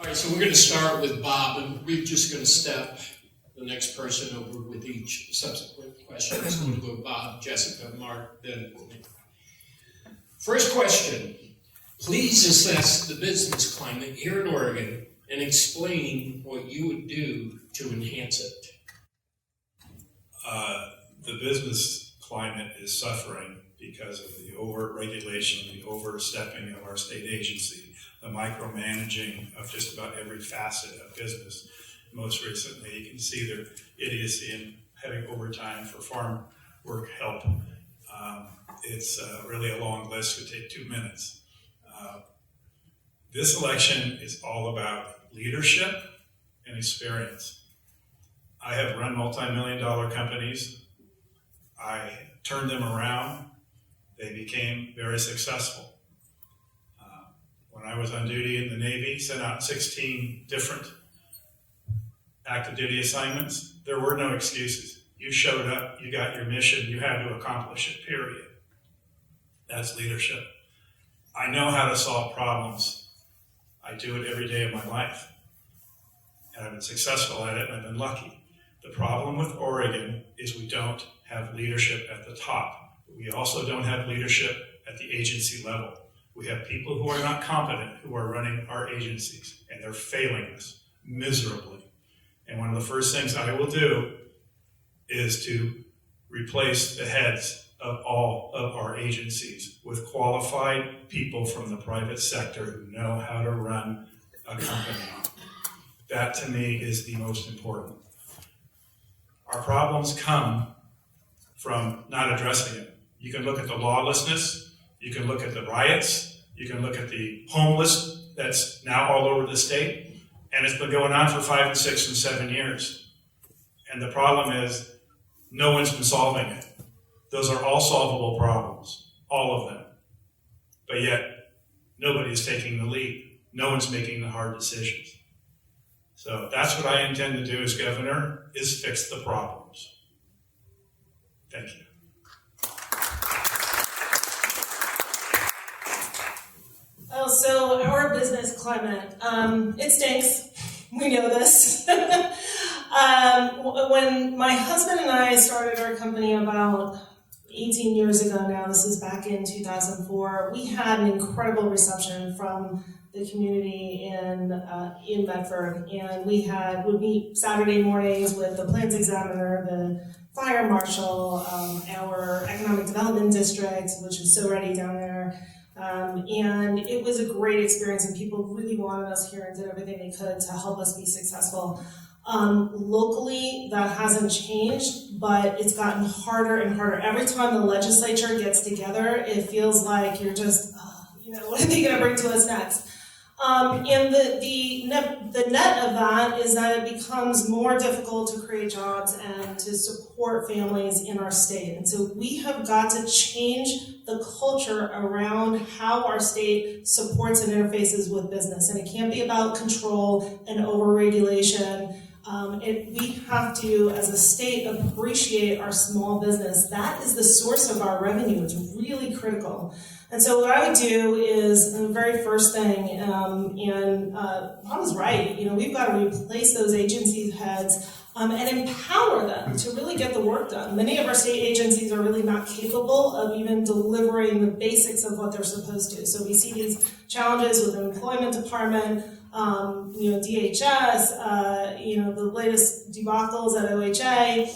right, so we're going to start with Bob, and we're just going to step the next person over with each subsequent question. So we'll go Bob, Jessica, Mark, then me. First question. Please assess the business climate here in Oregon and explain what you would do to enhance it. The business climate is suffering because of the over-regulation, the overstepping of our state agency, the micromanaging of just about every facet of business. Most recently, you can see their idiocy in having overtime for farm work help. It's really a long list, could take 2 minutes. This election is all about leadership and experience. I have run multi-million-dollar companies. I turned them around. They became very successful. When I was on duty in the Navy, sent out 16 different active duty assignments. There were no excuses. You showed up, you got your mission, you had to accomplish it, period. That's leadership. I know how to solve problems. I do it every day of my life. And I've been successful at it, and I've been lucky. The problem with Oregon is we don't have leadership at the top. We also don't have leadership at the agency level. We have people who are not competent who are running our agencies, and they're failing us miserably. And one of the first things I will do is to replace the heads of all of our agencies with qualified people from the private sector who know how to run a company. That, to me, is the most important. Our problems come from not addressing it. You can look at the lawlessness, you can look at the riots, you can look at the homeless that's now all over the state, and it's been going on for 5 and 6 and 7 years. And the problem is, no one's been solving it. Those are all solvable problems, all of them. But yet, nobody is taking the lead. No one's making the hard decisions. So that's what I intend to do as governor, is fix the problems. Thank you. Oh, so our business climate, it stinks. We know this. When my husband and I started our company about 18 years ago now, this is back in 2004, we had an incredible reception from the community in Medford, and would meet Saturday mornings with the plans examiner, the fire marshal, our economic development district, which is so ready down there, and it was a great experience, and people really wanted us here and did everything they could to help us be successful. Locally, that hasn't changed, but it's gotten harder and harder. Every time the legislature gets together, it feels like you're just, what are they going to bring to us next? And the net of that is that it becomes more difficult to create jobs and to support families in our state. And so we have got to change the culture around how our state supports and interfaces with business. And it can't be about control and over-regulation. We have to, as a state, appreciate our small business. That is the source of our revenue. It's really critical. And so what I would do is, the very first thing, Bob is right, we've got to replace those agency heads and empower them to really get the work done. Many of our state agencies are really not capable of even delivering the basics of what they're supposed to. So we see these challenges with the employment department, DHS, the latest debacles at OHA,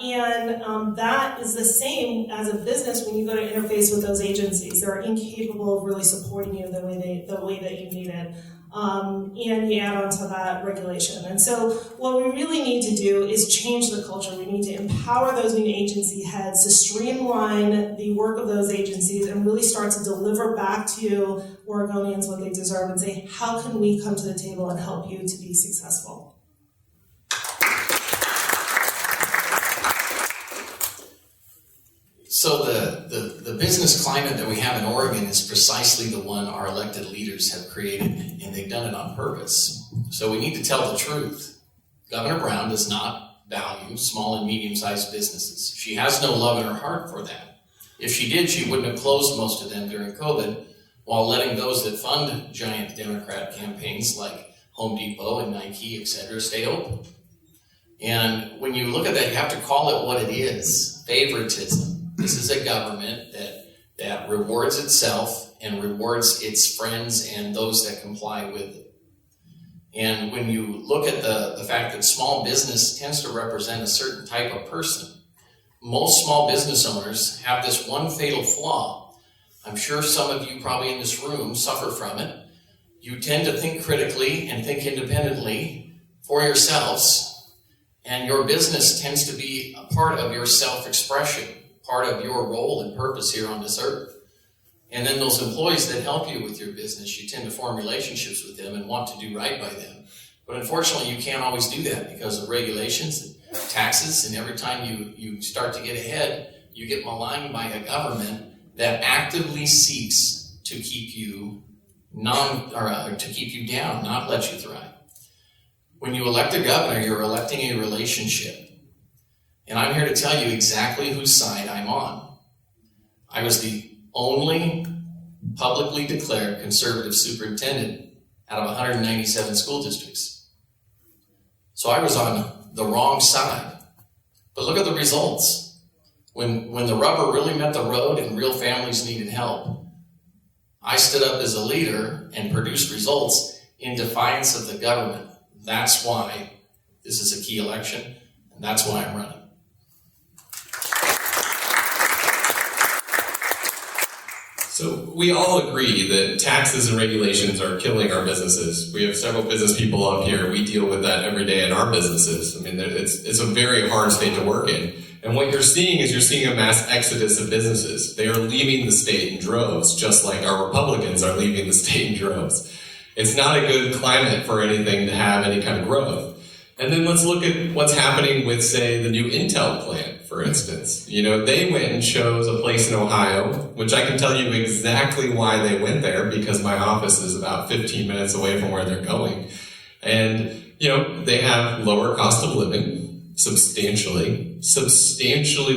and that is the same as a business when you go to interface with those agencies. They're incapable of really supporting you the way that you need it. And you add on to that regulation. And so what we really need to do is change the culture. We need to empower those new agency heads to streamline the work of those agencies and really start to deliver back to Oregonians what they deserve and say, how can we come to the table and help you to be successful? So the business climate that we have in Oregon is precisely the one our elected leaders have created, and they've done it on purpose. So we need to tell the truth. Governor Brown does not value small and medium-sized businesses. She has no love in her heart for that. If she did, she wouldn't have closed most of them during COVID, while letting those that fund giant Democrat campaigns like Home Depot and Nike, etc., stay open. And when you look at that, you have to call it what it is, favoritism. This is a government that rewards itself and rewards its friends and those that comply with it. And when you look at the fact that small business tends to represent a certain type of person, most small business owners have this one fatal flaw. I'm sure some of you probably in this room suffer from it. You tend to think critically and think independently for yourselves, and your business tends to be a part of your self-expression, part of your role and purpose here on this earth. And then those employees that help you with your business, you tend to form relationships with them and want to do right by them. But unfortunately, you can't always do that because of regulations and taxes, and every time you start to get ahead, you get maligned by a government that actively seeks to keep you to keep you down, not let you thrive. When you elect a governor, you're electing a relationship. And I'm here to tell you exactly whose side I'm on. I was the only publicly declared conservative superintendent out of 197 school districts. So I was on the wrong side. But look at the results. When the rubber really met the road and real families needed help, I stood up as a leader and produced results in defiance of the government. That's why this is a key election, and that's why I'm running. So we all agree that taxes and regulations are killing our businesses. We have several business people up here. We deal with that every day in our businesses. I mean, it's a very hard state to work in. And what you're seeing a mass exodus of businesses. They are leaving the state in droves, just like our Republicans are leaving the state in droves. It's not a good climate for anything to have any kind of growth. And then let's look at what's happening with, say, the new Intel plant, for instance. You know, they went and chose a place in Ohio, which I can tell you exactly why they went there, because my office is about 15 minutes away from where they're going. And, you know, they have lower cost of living, substantially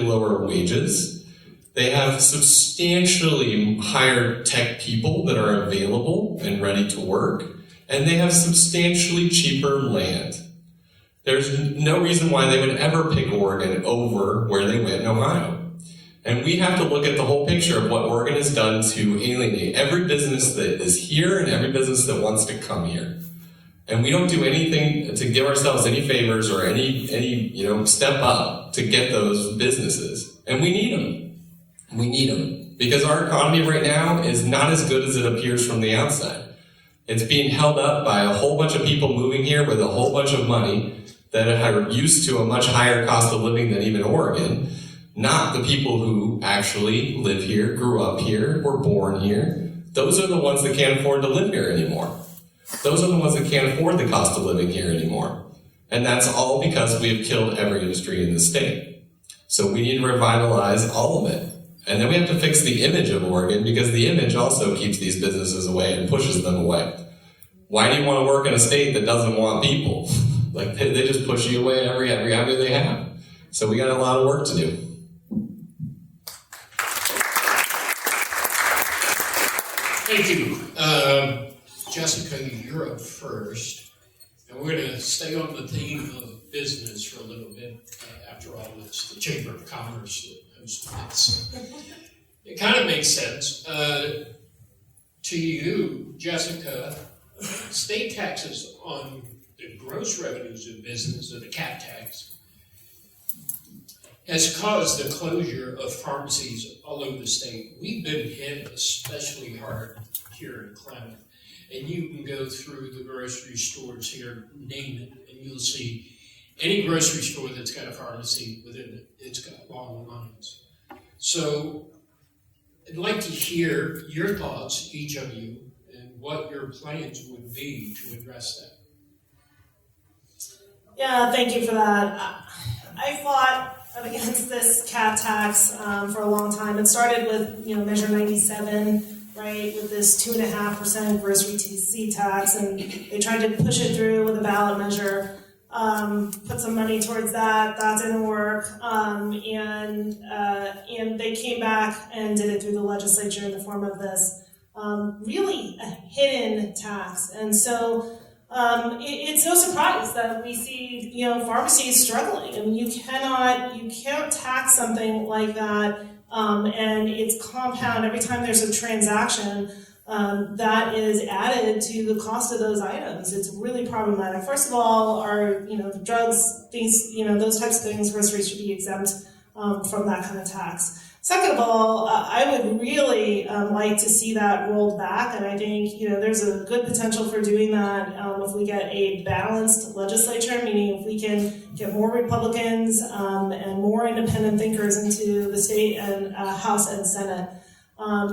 lower wages. They have substantially higher tech people that are available and ready to work, and they have substantially cheaper land. There's no reason why they would ever pick Oregon over where they went in Ohio. And we have to look at the whole picture of what Oregon has done to alienate every business that is here and every business that wants to come here. And we don't do anything to give ourselves any favors or any step up to get those businesses. And we need them. We need them. Because our economy right now is not as good as it appears from the outside. It's being held up by a whole bunch of people moving here with a whole bunch of money that are used to a much higher cost of living than even Oregon, not the people who actually live here, grew up here, were born here. Those are the ones that can't afford to live here anymore. Those are the ones that can't afford the cost of living here anymore. And that's all because we have killed every industry in the state. So we need to revitalize all of it. And then we have to fix the image of Oregon, because the image also keeps these businesses away and pushes them away. Why do you want to work in a state that doesn't want people? Like, they just push you away every avenue they have. So we got a lot of work to do. Thank you. Jessica, you're up first. And we're going to stay on the theme of business for a little bit. After all, it's the Chamber of Commerce that hosts this. It kind of makes sense. To you, Jessica, state taxes on the gross revenues of business, or the cap tax, has caused the closure of pharmacies all over the state. We've been hit especially hard here in Klamath. And you can go through the grocery stores here, name it, and you'll see any grocery store that's got a pharmacy within it, it's got long lines. So I'd like to hear your thoughts, each of you, and what your plans would be to address that. Yeah, thank you for that. I fought against this cap tax for a long time. It started with Measure 97, right, with this 2.5% gross receipts tax, and they tried to push it through with a ballot measure. Put some money towards that. That didn't work, and they came back and did it through the legislature in the form of this really a hidden tax. And so it's no surprise that we see, pharmacies struggling. I mean, you can't tax something like that, and it's compound every time there's a transaction that is added to the cost of those items. It's really problematic. First of all, the drugs, things, those types of things, groceries should be exempt from that kind of tax. Second of all, I would really like to see that rolled back, and I think there's a good potential for doing that if we get a balanced legislature, meaning if we can get more Republicans and more independent thinkers into the state and House and Senate.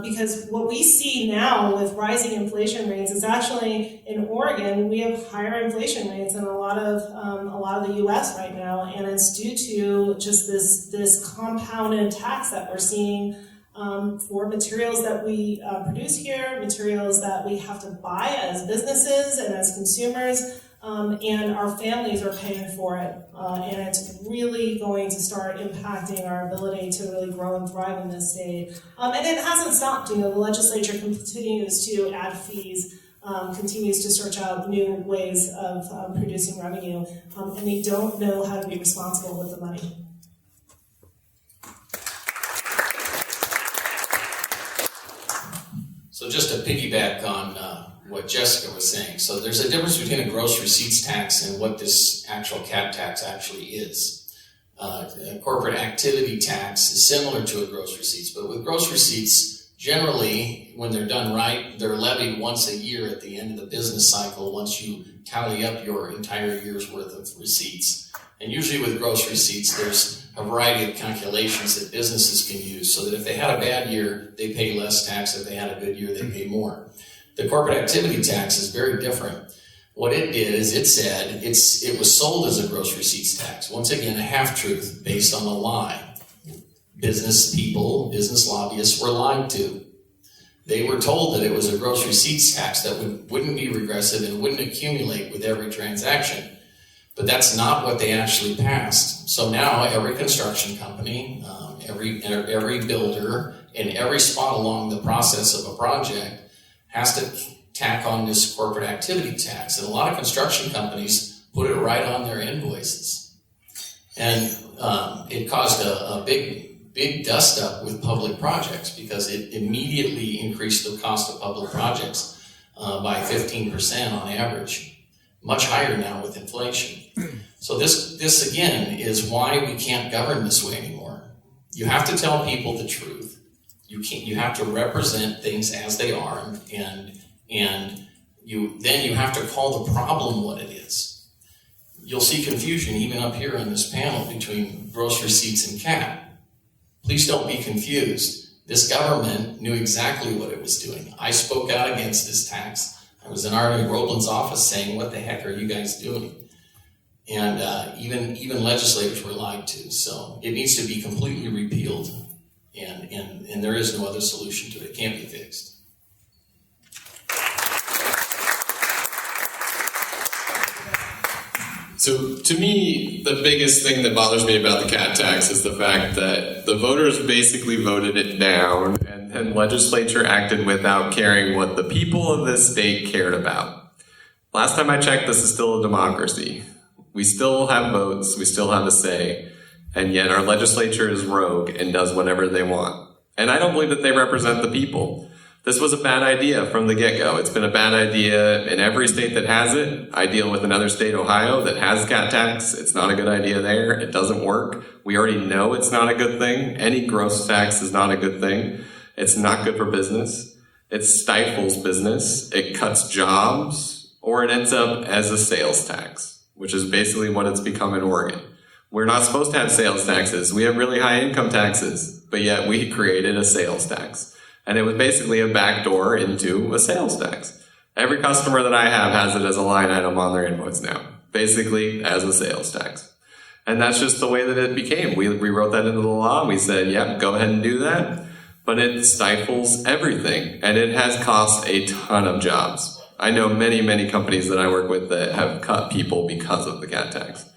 Because what we see now with rising inflation rates is actually in Oregon we have higher inflation rates than a lot of the U.S. right now, and it's due to just this compounded tax that we're seeing for materials that we produce here, materials that we have to buy as businesses and as consumers. And our families are paying for it, and it's really going to start impacting our ability to really grow and thrive in this state. And it hasn't stopped. The legislature continues to add fees, continues to search out new ways of producing revenue, and they don't know how to be responsible with the money. So just to piggyback on what Jessica was saying, so there's a difference between a gross receipts tax and what this actual CAT tax actually is. A corporate activity tax is similar to a gross receipts, but with gross receipts, generally, when they're done right, they're levied once a year at the end of the business cycle once you tally up your entire year's worth of receipts. And usually with gross receipts, there's a variety of calculations that businesses can use so that if they had a bad year, they pay less tax. If they had a good year, they pay more. The corporate activity tax is very different. What it did is it said it was sold as a gross receipts tax. Once again, a half-truth based on a lie. Business people, business lobbyists were lied to. They were told that it was a gross receipts tax that wouldn't be regressive and wouldn't accumulate with every transaction. But that's not what they actually passed. So now every construction company, every builder, and every spot along the process of a project has to tack on this corporate activity tax. And a lot of construction companies put it right on their invoices. And it caused a big dust up with public projects because it immediately increased the cost of public projects by 15% on average. Much higher now with inflation. So this again is why we can't govern this way anymore. You have to tell people the truth. You have to represent things as they are, and you have to call the problem what it is. You'll see confusion even up here on this panel between gross receipts and CAT. Please don't be confused. This government knew exactly what it was doing. I spoke out against this tax. I was in Arnie Roblin's office saying, "What the heck are you guys doing?" And even legislators were lied to. So it needs to be completely repealed. And there is no other solution to it. It can't be fixed. So to me, the biggest thing that bothers me about the CAT tax is the fact that the voters basically voted it down and then legislature acted without caring what the people of this state cared about. Last time I checked, this is still a democracy. We still have votes, we still have a say, and yet our legislature is rogue and does whatever they want. And I don't believe that they represent the people. This was a bad idea from the get-go. It's been a bad idea in every state that has it. I deal with another state, Ohio, that has CAT tax. It's not a good idea there. It doesn't work. We already know it's not a good thing. Any gross tax is not a good thing. It's not good for business. It stifles business. It cuts jobs, or it ends up as a sales tax, which is basically what it's become in Oregon. We're not supposed to have sales taxes. We have really high income taxes, but yet we created a sales tax. And it was basically a backdoor into a sales tax. Every customer that I have has it as a line item on their invoice now, basically as a sales tax. And that's just the way that it became. We wrote that into the law. We said, yep, go ahead and do that. But it stifles everything. And it has cost a ton of jobs. I know many, many companies that I work with that have cut people because of the CAT tax.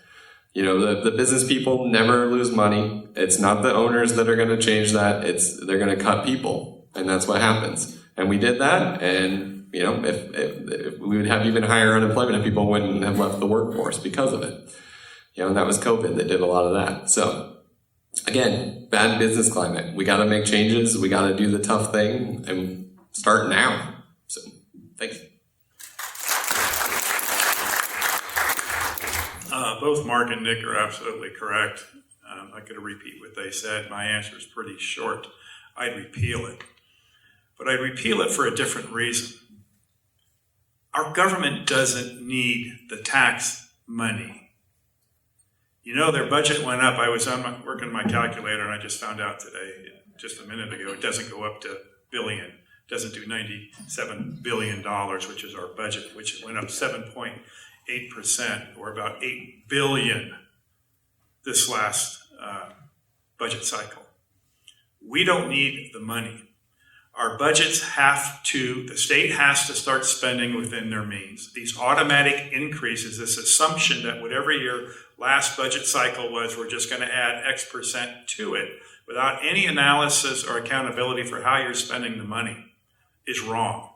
You know, the business people never lose money. It's not the owners that are going to change that. They're going to cut people. And that's what happens. And we did that. And, if we would have even higher unemployment if people wouldn't have left the workforce because of it. And that was COVID that did a lot of that. So again, bad business climate. We got to make changes. We got to do the tough thing and start now. So thanks. Both Mark and Nick are absolutely correct. I'm not going to repeat what they said. My answer is pretty short. I'd repeal it. But I'd repeal it for a different reason. Our government doesn't need the tax money. Their budget went up. I was working my calculator and I just found out today, just a minute ago, it doesn't go up to billion. It doesn't do $97 billion, which is our budget, which went up 7.8%, or about $8 billion this last budget cycle. We don't need the money. Our budgets the state has to start spending within their means. These automatic increases, this assumption that whatever your last budget cycle was, we're just going to add X percent to it without any analysis or accountability for how you're spending the money is wrong.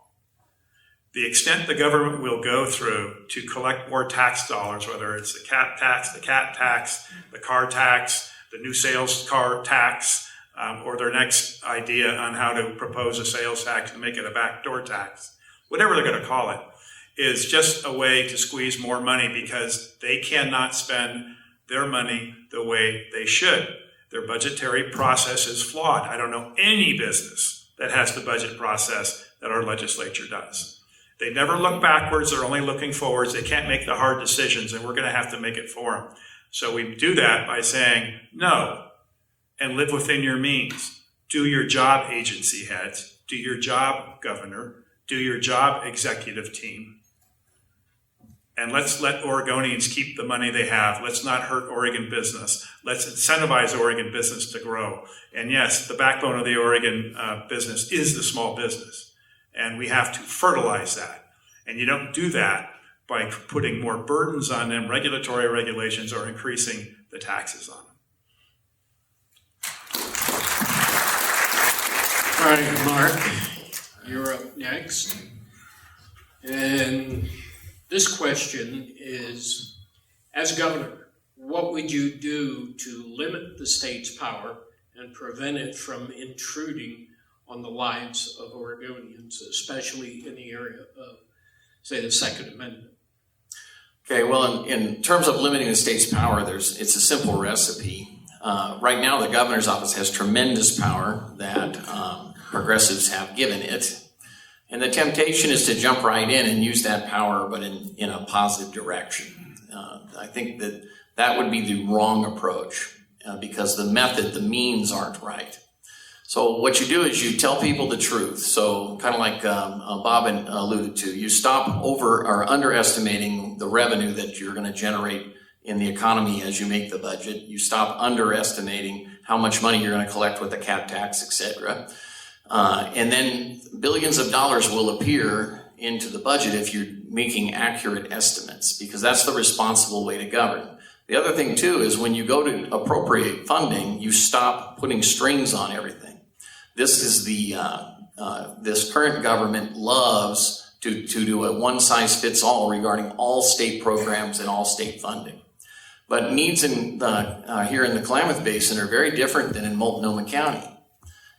The extent the government will go through to collect more tax dollars, whether it's the cat tax, the car tax, the new sales car tax, or their next idea on how to propose a sales tax and make it a backdoor tax, whatever they're going to call it, is just a way to squeeze more money because they cannot spend their money the way they should. Their budgetary process is flawed. I don't know any business that has the budget process that our legislature does. They never look backwards. They're only looking forwards. They can't make the hard decisions, and we're going to have to make it for them. So we do that by saying no and live within your means. Do your job, agency heads. Do your job, governor. Do your job, executive team. And let's let Oregonians keep the money they have. Let's not hurt Oregon business. Let's incentivize Oregon business to grow. And yes, the backbone of the Oregon business is the small business. And we have to fertilize that. And you don't do that by putting more burdens on them, regulatory regulations, or increasing the taxes on them. All right, Mark, you're up next. And this question is, as governor, what would you do to limit the state's power and prevent it from intruding on the lives of Oregonians, especially in the area of, say, the Second Amendment? Okay, well, in terms of limiting the state's power, it's a simple recipe. Right now, the governor's office has tremendous power that progressives have given it. And the temptation is to jump right in and use that power, but in a positive direction. I think that would be the wrong approach because the means aren't right. So what you do is you tell people the truth. So kind of like Bob alluded to, you stop over or underestimating the revenue that you're going to generate in the economy as you make the budget. You stop underestimating how much money you're going to collect with the cat tax, etc. And then billions of dollars will appear into the budget if you're making accurate estimates, because that's the responsible way to govern. The other thing too is when you go to appropriate funding, you stop putting strings on everything. This is this current government loves to do a one-size-fits-all regarding all state programs and all state funding. But needs here in the Klamath Basin are very different than in Multnomah County.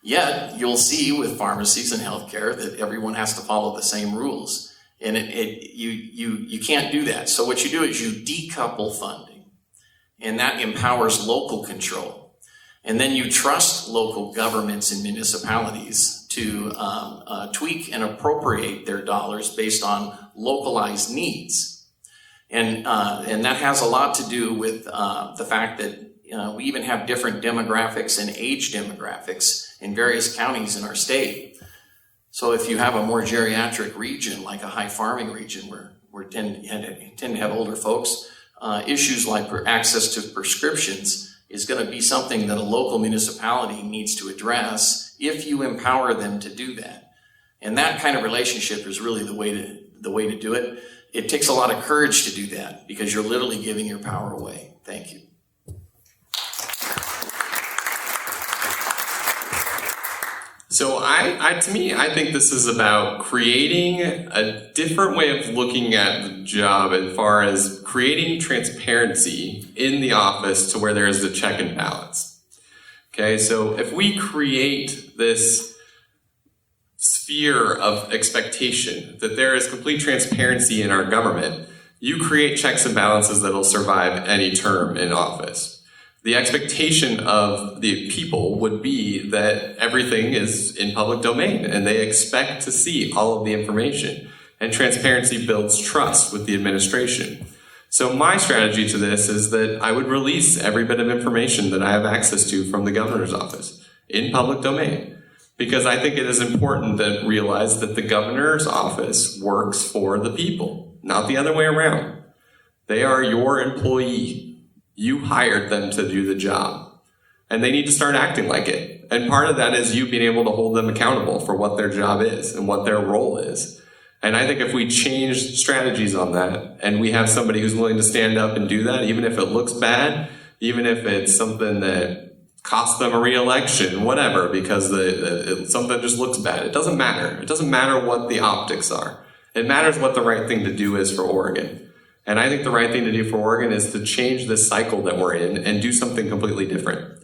Yet, you'll see with pharmacies and healthcare that everyone has to follow the same rules. And you can't do that. So what you do is you decouple funding, and that empowers local control. And then you trust local governments and municipalities to tweak and appropriate their dollars based on localized needs. And that has a lot to do with the fact that we even have different demographics and age demographics in various counties in our state. So if you have a more geriatric region, like a high farming region where we tend to have older folks, issues like access to prescriptions is going to be something that a local municipality needs to address if you empower them to do that. And that kind of relationship is really the way to do it. It takes a lot of courage to do that because you're literally giving your power away. Thank you. So to me, I think this is about creating a different way of looking at the job as far as creating transparency in the office to where there is a check and balance. Okay, so if we create this sphere of expectation that there is complete transparency in our government, you create checks and balances that will survive any term in office. The expectation of the people would be that everything is in public domain and they expect to see all of the information. And transparency builds trust with the administration. So my strategy to this is that I would release every bit of information that I have access to from the governor's office in public domain. Because I think it is important to realize that the governor's office works for the people, not the other way around. They are your employee. You hired them to do the job, and they need to start acting like it. And part of that is you being able to hold them accountable for what their job is and what their role is. And I think if we change strategies on that, and we have somebody who's willing to stand up and do that, even if it looks bad, even if it's something that costs them a re-election, whatever, because something just looks bad. It doesn't matter. It doesn't matter what the optics are. It matters what the right thing to do is for Oregon. And I think the right thing to do for Oregon is to change this cycle that we're in and do something completely different.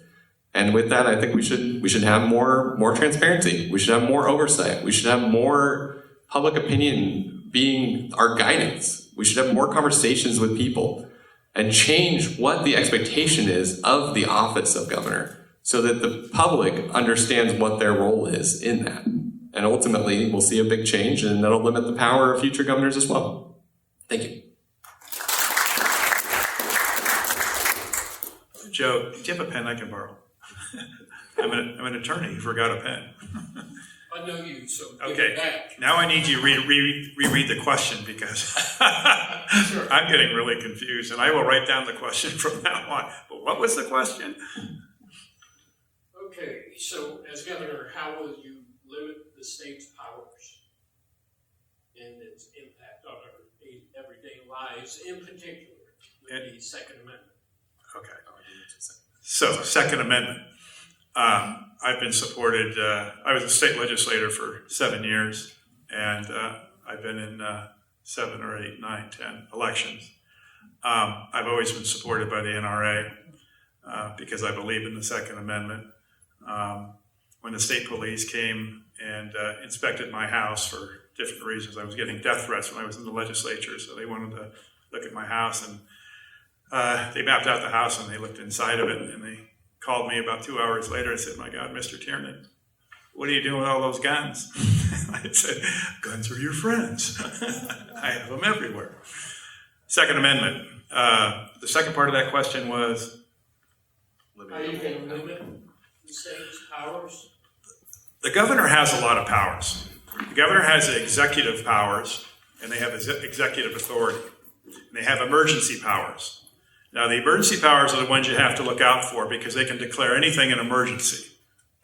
And with that, I think we should have more transparency. We should have more oversight. We should have more public opinion being our guidance. We should have more conversations with people and change what the expectation is of the office of governor so that the public understands what their role is in that. And ultimately, we'll see a big change, and that'll limit the power of future governors as well. Thank you. Joe, do you have a pen I can borrow? I'm an attorney who forgot a pen. I know you, so give Okay, it back. now I need you to reread the question because Sure. I'm getting really confused, and I will write down the question from now on. But what was the question? Okay, so as governor, how will you limit the state's powers and its impact on our everyday lives, in particular with the Second Amendment? Okay. So, Second Amendment. I've been supported, I was a state legislator for 7 years, and I've been in 7 or 8, 9, 10 elections. I've always been supported by the NRA because I believe in the Second Amendment. When the state police came and inspected my house for different reasons, I was getting death threats when I was in the legislature, so they wanted to look at my house, and they mapped out the house and they looked inside of it, and they called me about 2 hours later and said, "My God, Mr. Tiernan, what are you doing with all those guns?" I said, "Guns are your friends." I have them everywhere. Second Amendment. The second part of that question was? How are you going to limit the state's powers? The governor has a lot of powers. The governor has executive powers, and they have executive authority. And they have emergency powers. Now, the emergency powers are the ones you have to look out for because they can declare anything an emergency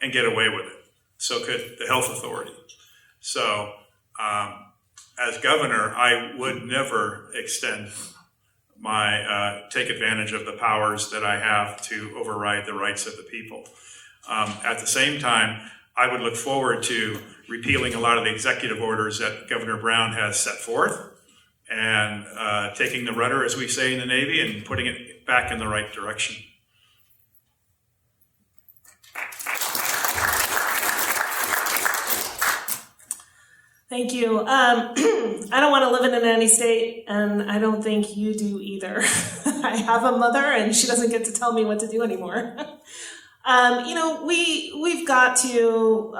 and get away with it. So could the health authority. So, as governor, I would never extend take advantage of the powers that I have to override the rights of the people. At the same time, I would look forward to repealing a lot of the executive orders that Governor Brown has set forth and taking the rudder, as we say in the Navy, and putting it back in the right direction. Thank you. I don't want to live in any state, and I don't think you do either. I have a mother, and she doesn't get to tell me what to do anymore. We've got to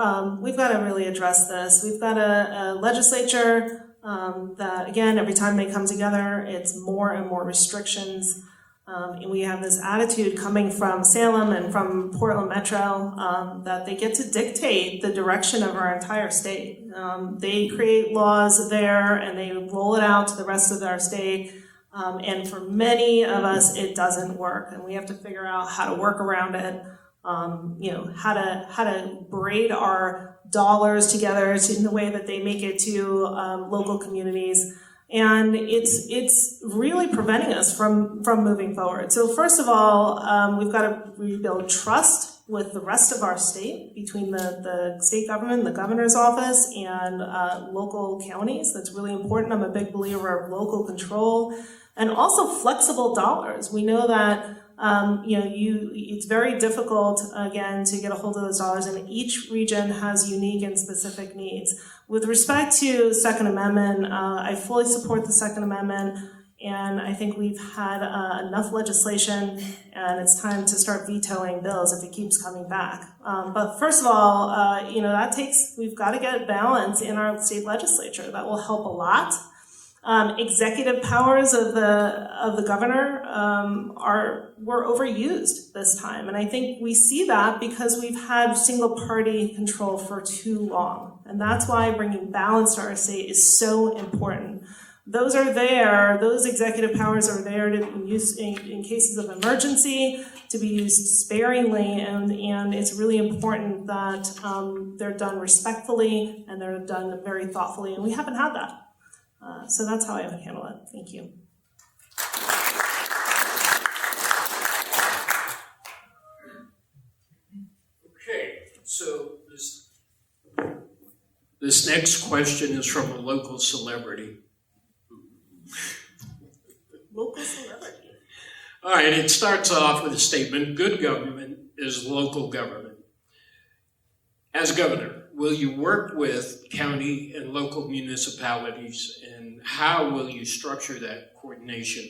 really address this. We've got a legislature that, again, every time they come together, it's more and more restrictions. And we have this attitude coming from Salem and from Portland Metro that they get to dictate the direction of our entire state. They create laws there and they roll it out to the rest of our state. And for many of us, it doesn't work, and we have to figure out how to work around it. How to braid our dollars together in the way that they make it to local communities. And it's really preventing us from moving forward. So first of all, we've got to rebuild trust with the rest of our state, between the state government, the governor's office, and local counties. That's really important. I'm a big believer of local control and also flexible dollars. We know that it's very difficult, again, to get a hold of those dollars, and each region has unique and specific needs. With respect to Second Amendment, I fully support the Second Amendment, and I think we've had enough legislation, and it's time to start vetoing bills if it keeps coming back. But first of all, we've got to get balance in our state legislature. That will help a lot. Executive powers of the governor were overused this time, and I think we see that because we've had single party control for too long, and that's why bringing balance to our state is so important. Those executive powers are there to be used in cases of emergency, to be used sparingly, and it's really important that they're done respectfully and they're done very thoughtfully, and we haven't had that. So that's how I would handle it. Thank you. Okay, so this next question is from a local celebrity. Local celebrity. All right, it starts off with a statement: good government is local government. As governor, will you work with county and local municipalities, and how will you structure that coordination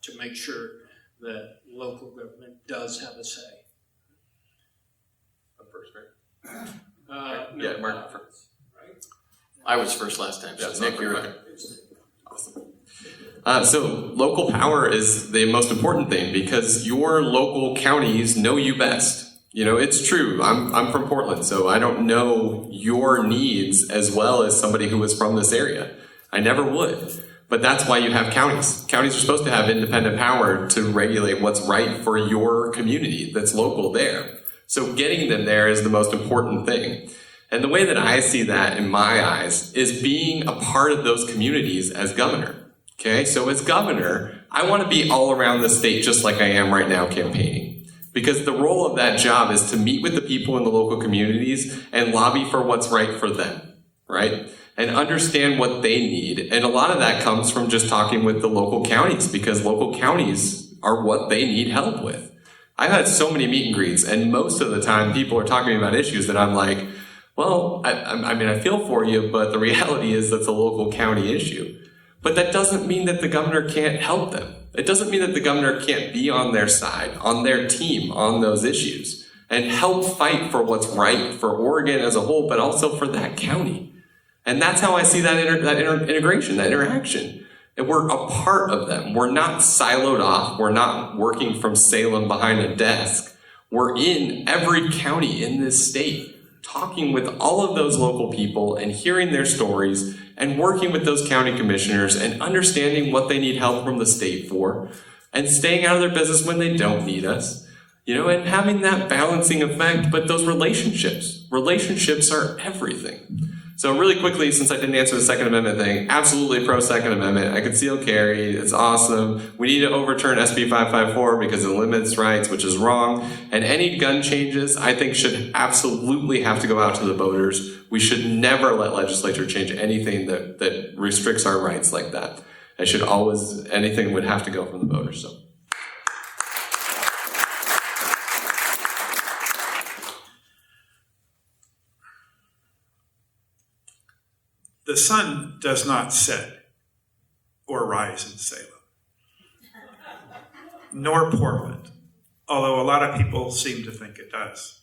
to make sure that local government does have a say? I'm first, right? No, Mark first. Right? I was first last time, so Nick, you're right. Awesome. So local power is the most important thing because your local counties know you best. You know, it's true. I'm from Portland, so I don't know your needs as well as somebody who was from this area. I never would. But that's why you have counties. Counties are supposed to have independent power to regulate what's right for your community that's local there. So getting them there is the most important thing. And the way that I see that in my eyes is being a part of those communities as governor. Okay, so as governor, I want to be all around the state just like I am right now campaigning. Because the role of that job is to meet with the people in the local communities and lobby for what's right for them, right? And understand what they need. And a lot of that comes from just talking with the local counties because local counties are what they need help with. I've had so many meet and greets, and most of the time people are talking about issues that I'm like, well, I feel for you, but the reality is that's a local county issue. But that doesn't mean that the governor can't help them. It doesn't mean that the governor can't be on their side, on their team, on those issues, and help fight for what's right for Oregon as a whole, but also for that county. And that's how I see that integration, that interaction. And we're a part of them. We're not siloed off. We're not working from Salem behind a desk. We're in every county in this state, talking with all of those local people and hearing their stories and working with those county commissioners and understanding what they need help from the state for and staying out of their business when they don't need us, and having that balancing effect. But those relationships are everything. So really quickly, since I didn't answer the Second Amendment thing, absolutely pro Second Amendment. I conceal carry. It's awesome. We need to overturn SB 554 because it limits rights, which is wrong. And any gun changes, I think, should absolutely have to go out to the voters. We should never let legislature change anything that restricts our rights like that. Anything would have to go from the voters. So. The sun does not set or rise in Salem, nor Portland, although a lot of people seem to think it does.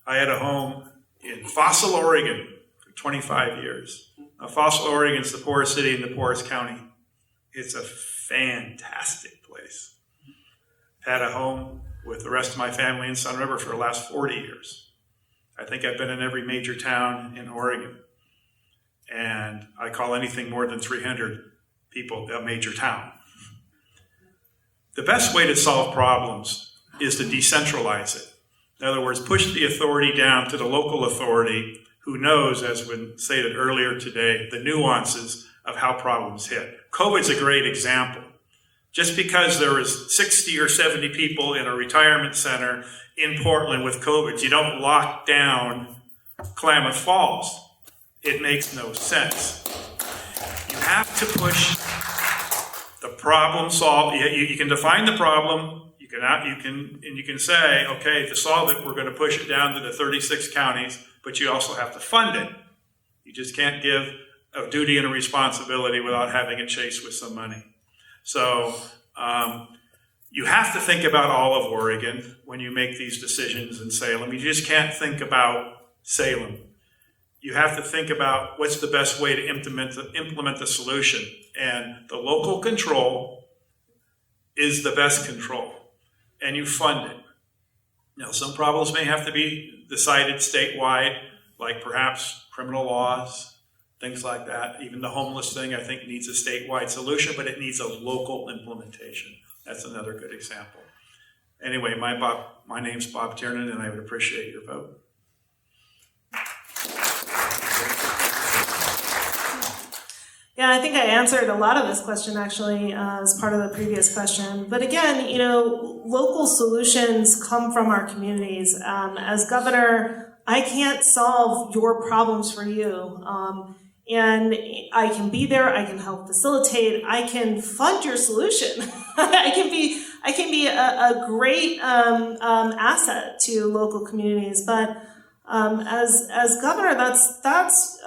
I had a home in Fossil, Oregon for 25 years. Now, Fossil, Oregon is the poorest city in the poorest county. It's a fantastic place. Had a home with the rest of my family in Sun River for the last 40 years. I think I've been in every major town in Oregon. And I call anything more than 300 people a major town. The best way to solve problems is to decentralize it. In other words, push the authority down to the local authority who knows, as was stated earlier today, the nuances of how problems hit. COVID's a great example. Just because there was 60 or 70 people in a retirement center in Portland with COVID, you don't lock down Klamath Falls. It makes no sense. You have to push the problem solve. You can define the problem. You can say, okay, to solve it, we're going to push it down to the 36 counties, but you also have to fund it. You just can't give a duty and a responsibility without having it chased with some money. So you have to think about all of Oregon when you make these decisions in Salem. You just can't think about Salem. You have to think about what's the best way to implement the solution. And the local control is the best control. And you fund it. Now, some problems may have to be decided statewide, like perhaps criminal laws, things like that. Even the homeless thing, I think, needs a statewide solution, but it needs a local implementation. That's another good example. Anyway, my name's Bob Tiernan, and I would appreciate your vote. Yeah, I think I answered a lot of this question actually as part of the previous question. But again, local solutions come from our communities. As governor, I can't solve your problems for you. And I can be there, I can help facilitate, I can fund your solution. I can be a great asset to local communities. But as governor, that's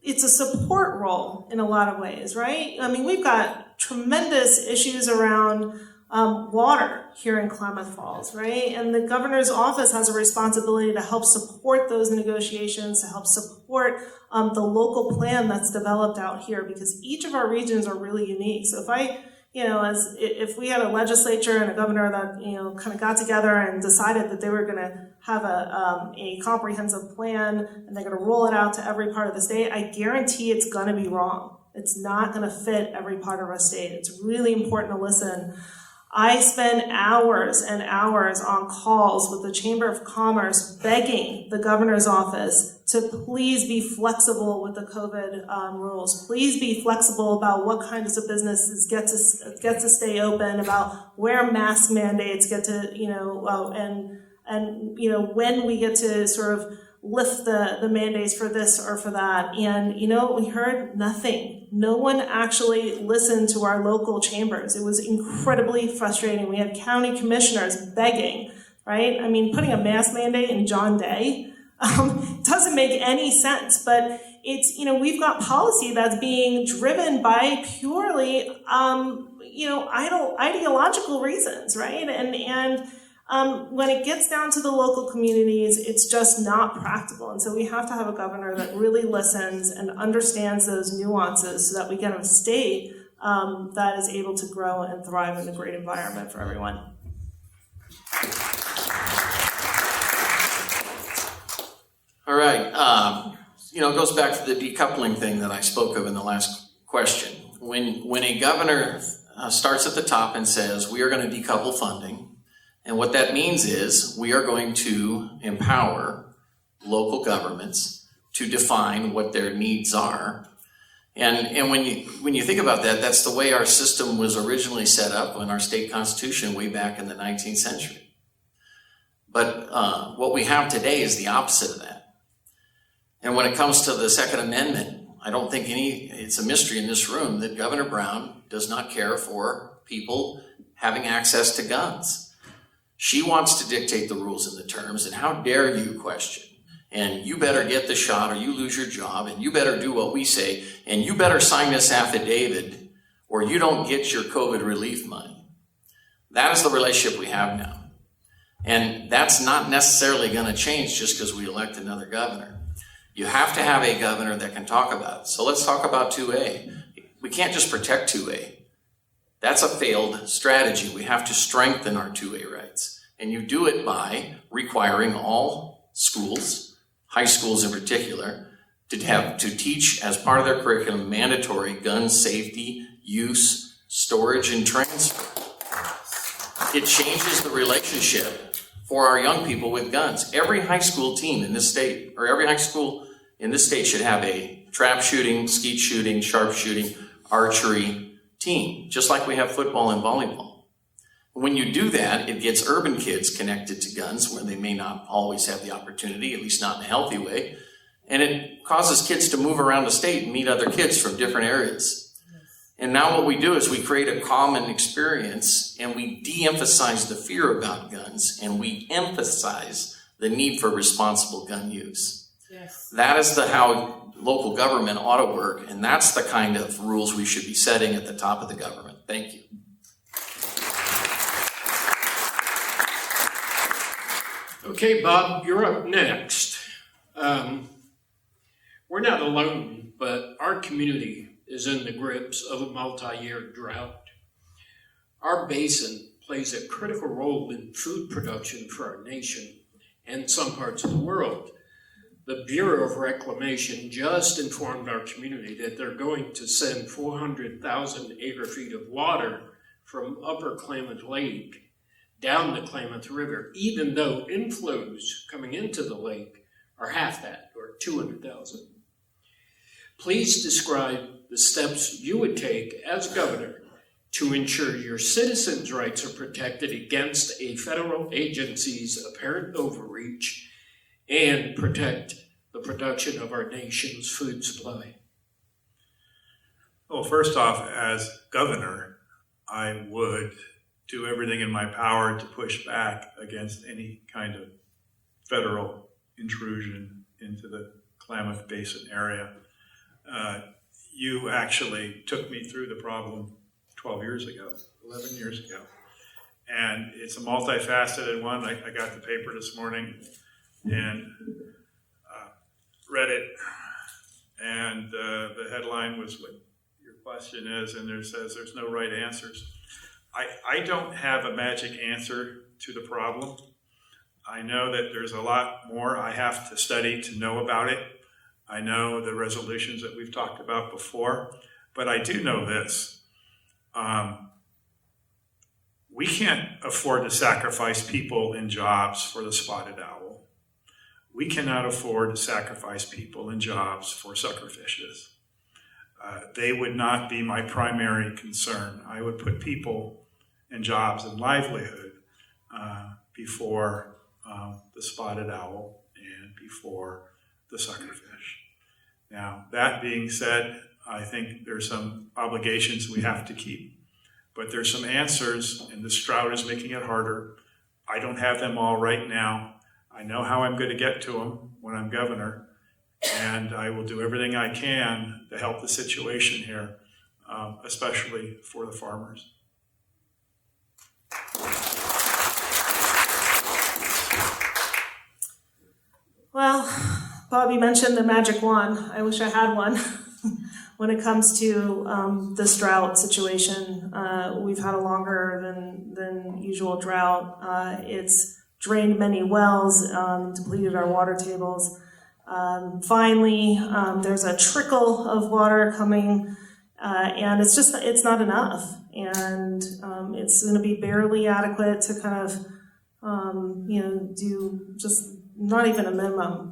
it's a support role in a lot of ways, right? I mean, we've got tremendous issues around water here in Klamath Falls, right? And the governor's office has a responsibility to help support those negotiations, to help support the local plan that's developed out here, because each of our regions are really unique. So if we had a legislature and a governor that, kind of got together and decided that they were going to have a comprehensive plan and they're going to roll it out to every part of the state, I guarantee it's going to be wrong. It's not going to fit every part of our state. It's really important to listen. I spend hours and hours on calls with the Chamber of Commerce begging the governor's office to please be flexible with the COVID rules. Please be flexible about what kinds of businesses get to stay open, about where mask mandates get to, when we get to sort of lift the mandates for this or for that. And, we heard nothing. No one actually listened to our local chambers. It was incredibly frustrating. We had county commissioners begging, right? I mean, putting a mask mandate in John Day doesn't make any sense, but it's, we've got policy that's being driven by purely, ideological reasons, right? And when it gets down to the local communities, it's just not practical. And so we have to have a governor that really listens and understands those nuances so that we get a state that is able to grow and thrive in a great environment for everyone. All right. It goes back to the decoupling thing that I spoke of in the last question. When a governor starts at the top and says, we are going to decouple funding, and what that means is we are going to empower local governments to define what their needs are. And when you think about that, that's the way our system was originally set up in our state constitution way back in the 19th century. But what we have today is the opposite of that. And when it comes to the Second Amendment, I don't think it's a mystery in this room that Governor Brown does not care for people having access to guns. She wants to dictate the rules and the terms, and how dare you question? And you better get the shot or you lose your job, and you better do what we say, and you better sign this affidavit or you don't get your COVID relief money. That is the relationship we have now. And that's not necessarily going to change just because we elect another governor. You have to have a governor that can talk about it. So let's talk about 2A. We can't just protect 2A. That's a failed strategy. We have to strengthen our 2A rights. And you do it by requiring all schools, high schools in particular, to teach as part of their curriculum mandatory gun safety, use, storage, and transfer. It changes the relationship for our young people with guns. Every high school team in this state, or every high school in this state should have a trap shooting, skeet shooting, sharpshooting, archery, team, just like we have football and volleyball. When you do that, it gets urban kids connected to guns where they may not always have the opportunity, at least not in a healthy way. And it causes kids to move around the state and meet other kids from different areas. And now what we do is we create a common experience and we de-emphasize the fear about guns and we emphasize the need for responsible gun use. Yes. That is how local government ought to work, and that's the kind of rules we should be setting at the top of the government. Thank you. Okay, Bob, you're up next. We're not alone, but our community is in the grips of a multi-year drought. Our basin plays a critical role in food production for our nation and some parts of the world. The Bureau of Reclamation just informed our community that they're going to send 400,000 acre-feet of water from Upper Klamath Lake down the Klamath River, even though inflows coming into the lake are half that, or 200,000. Please describe the steps you would take as governor to ensure your citizens' rights are protected against a federal agency's apparent overreach and protect the production of our nation's food supply. Well, first off, as governor, I would do everything in my power to push back against any kind of federal intrusion into the Klamath Basin area. You actually took me through the problem 12 years ago, 11 years ago. And it's a multifaceted one. I got the paper this morning and read it. And the headline was what your question is, and there says there's no right answers. I don't have a magic answer to the problem. I know that there's a lot more I have to study to know about it. I know the resolutions that we've talked about before, but I do know this. We can't afford to sacrifice people and jobs for the spotted owl. We cannot afford to sacrifice people and jobs for suckerfishes. They would not be my primary concern. I would put people and jobs and livelihood before the spotted owl and before the suckerfish. Now, that being said, I think there's some obligations we have to keep, but there's some answers, and this drought is making it harder. I don't have them all right now. I know how I'm going to get to them when I'm governor, and I will do everything I can to help the situation here, especially for the farmers. Well, Bob, you mentioned the magic wand. I wish I had one. When it comes to this drought situation, we've had a longer than usual drought. It's drained many wells, depleted our water tables. Finally, there's a trickle of water coming, and it's not enough. And it's going to be barely adequate to kind of, do just not even a minimum.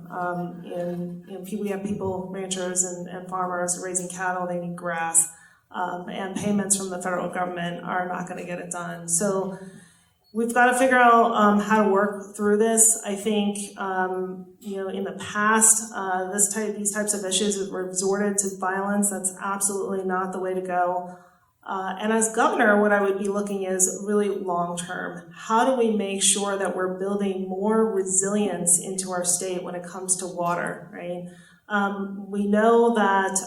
We have people, ranchers and farmers raising cattle, they need grass, and payments from the federal government are not going to get it done. So we've got to figure out how to work through this. I think, in the past, these types of issues have resorted to violence. That's absolutely not the way to go. And as governor, what I would be looking is really long-term. How do we make sure that we're building more resilience into our state when it comes to water, right? We know that,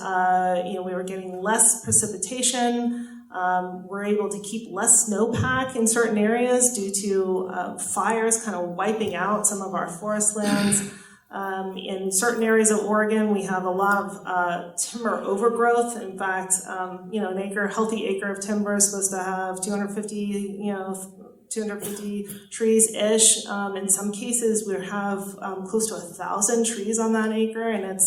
we were getting less precipitation. We're able to keep less snowpack in certain areas due to fires kind of wiping out some of our forest lands. In certain areas of Oregon, we have a lot of timber overgrowth. In fact, healthy acre of timber is supposed to have 250 trees-ish. In some cases, we have close to 1,000 trees on that acre, and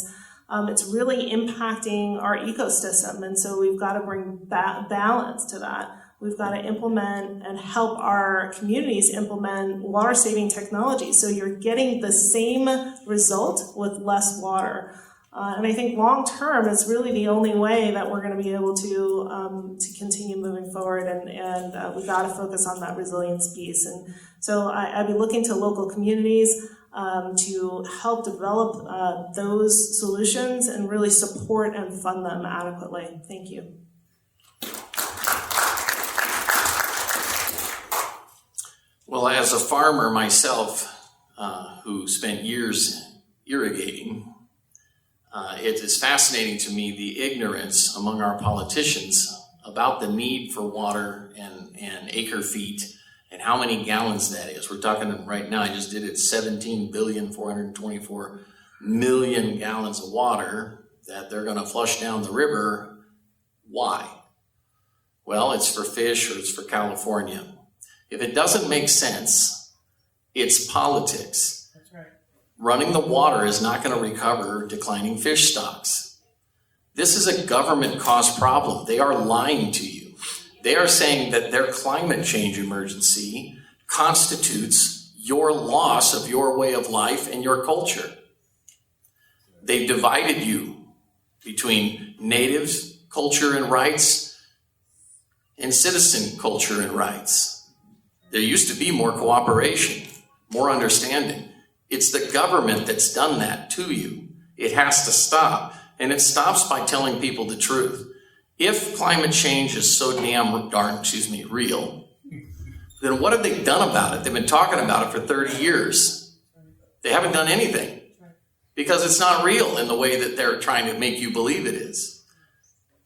it's really impacting our ecosystem. And so we've got to bring balance to that. We've got to implement and help our communities implement water-saving technology. So you're getting the same result with less water. And I think long term is really the only way that we're going to be able to continue moving forward. And we got to focus on that resilience piece. And so I'd be looking to local communities to help develop those solutions and really support and fund them adequately. Thank you. Well, as a farmer myself, who spent years irrigating, it is fascinating to me the ignorance among our politicians about the need for water and acre feet and how many gallons that is. We're talking right now, I just did it, 17,424,000,000 gallons of water that they're going to flush down the river. Why? Well, it's for fish or it's for California. If it doesn't make sense, it's politics. That's right. Running the water is not going to recover declining fish stocks. This is a government-caused problem. They are lying to you. They are saying that their climate change emergency constitutes your loss of your way of life and your culture. They've divided you between natives, culture and rights, and citizen culture and rights. There used to be more cooperation, more understanding. It's the government that's done that to you. It has to stop. And it stops by telling people the truth. If climate change is so real, then what have they done about it? They've been talking about it for 30 years. They haven't done anything because it's not real in the way that they're trying to make you believe it is.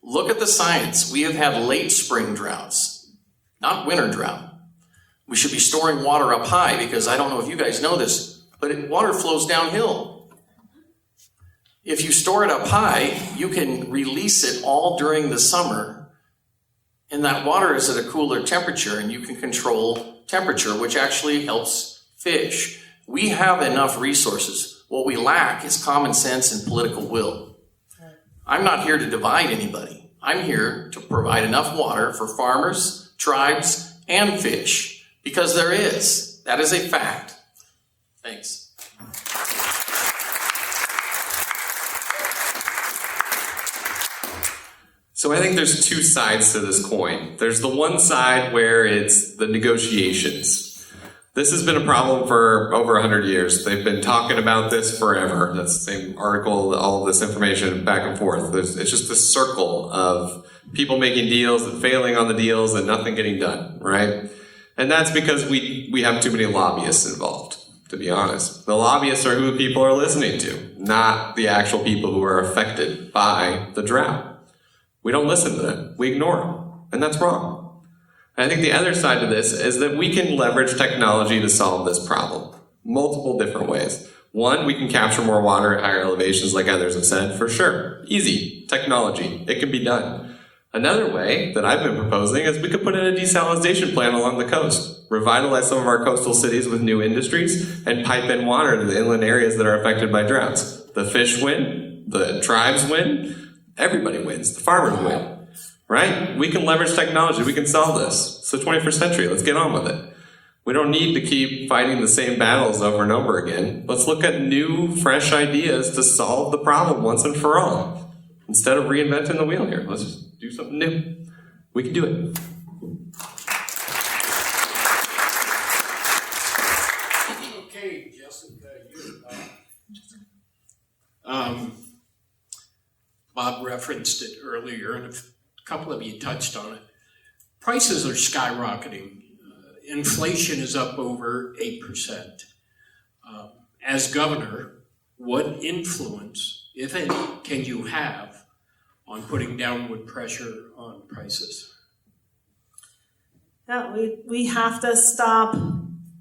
Look at the science. We have had late spring droughts, not winter drought. We should be storing water up high because I don't know if you guys know this, but water flows downhill. If you store it up high, you can release it all during the summer, and that water is at a cooler temperature, and you can control temperature, which actually helps fish. We have enough resources. What we lack is common sense and political will. I'm not here to divide anybody. I'm here to provide enough water for farmers, tribes, and fish. Because there is. That is a fact. Thanks. So I think there's two sides to this coin. There's the one side where it's the negotiations. This has been a problem for over 100 years. They've been talking about this forever. That's the same article, all of this information back and forth. It's just this circle of people making deals and failing on the deals and nothing getting done, right? And that's because we have too many lobbyists involved, to be honest. The lobbyists are who people are listening to, not the actual people who are affected by the drought. We don't listen to them. We ignore them. And that's wrong. And I think the other side of this is that we can leverage technology to solve this problem. Multiple different ways. One, we can capture more water at higher elevations like others have said, for sure. Easy. Technology. It can be done. Another way that I've been proposing is we could put in a desalination plant along the coast, revitalize some of our coastal cities with new industries, and pipe in water to the inland areas that are affected by droughts. The fish win, the tribes win, everybody wins, the farmers win, right? We can leverage technology, we can solve this. It's the 21st century, let's get on with it. We don't need to keep fighting the same battles over and over again. Let's look at new, fresh ideas to solve the problem once and for all. Instead of reinventing the wheel here, let's just do something new. We can do it. Okay, Jessica, you're Bob referenced it earlier, and a couple of you touched on it. Prices are skyrocketing. Inflation is up over 8%. As governor, what influence, if any, can you have on putting downward pressure on prices? Yeah, we have to stop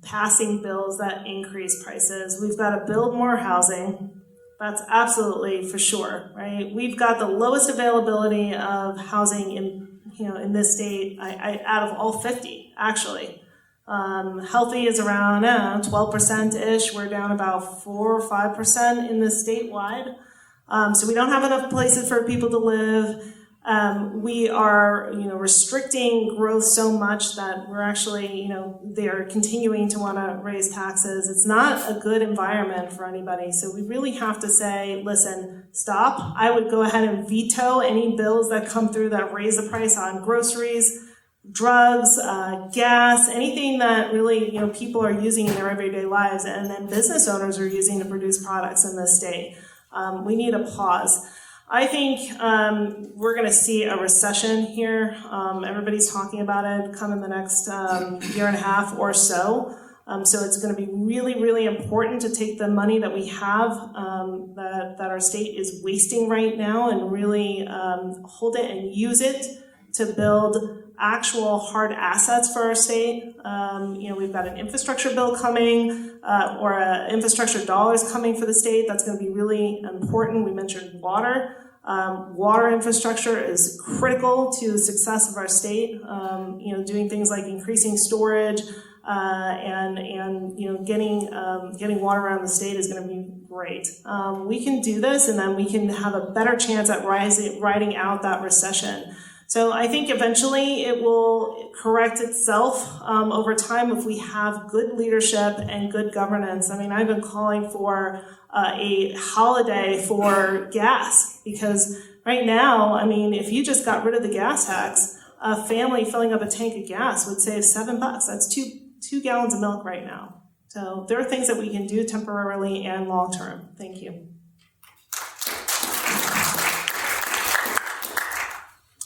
passing bills that increase prices. We've got to build more housing. That's absolutely for sure, right? We've got the lowest availability of housing in this state out of all 50, actually. Healthy is around 12%-ish. We're down about 4 or 5% in the statewide. So we don't have enough places for people to live. We are, restricting growth so much that we're actually, they're continuing to want to raise taxes. It's not a good environment for anybody. So we really have to say, listen, stop. I would go ahead and veto any bills that come through that raise the price on groceries, drugs, gas, anything that really, people are using in their everyday lives, and then business owners are using to produce products in this state. We need a pause. I think we're going to see a recession here. Everybody's talking about it come in the next year and a half or so. So it's going to be really, really important to take the money that we have, that our state is wasting right now, and really hold it and use it to build actual hard assets for our state. We've got an infrastructure bill coming, or infrastructure dollars coming for the state. That's going to be really important. We mentioned water. Water infrastructure is critical to the success of our state. Doing things like increasing storage and getting water around the state is going to be great. We can do this, and then we can have a better chance at riding out that recession. So I think eventually it will correct itself over time if we have good leadership and good governance. I mean, I've been calling for a holiday for gas, because right now, I mean, if you just got rid of the gas tax, a family filling up a tank of gas would save $7. That's two gallons of milk right now. So there are things that we can do temporarily and long term. Thank you.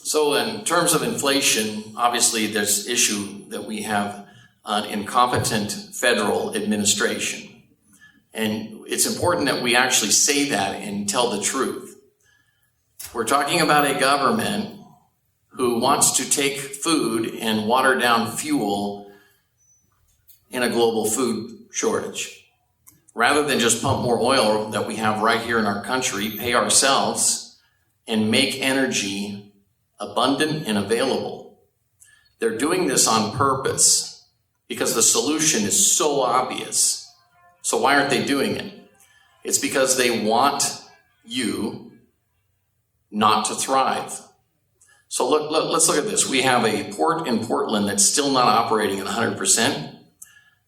So in terms of inflation, obviously there's issue that we have an incompetent federal administration. And it's important that we actually say that and tell the truth. We're talking about a government who wants to take food and water down fuel in a global food shortage. Rather than just pump more oil that we have right here in our country, pay ourselves, and make energy abundant and available. They're doing this on purpose because the solution is so obvious. So why aren't they doing it? It's because they want you not to thrive. So let's look at this. We have a port in Portland that's still not operating at 100%,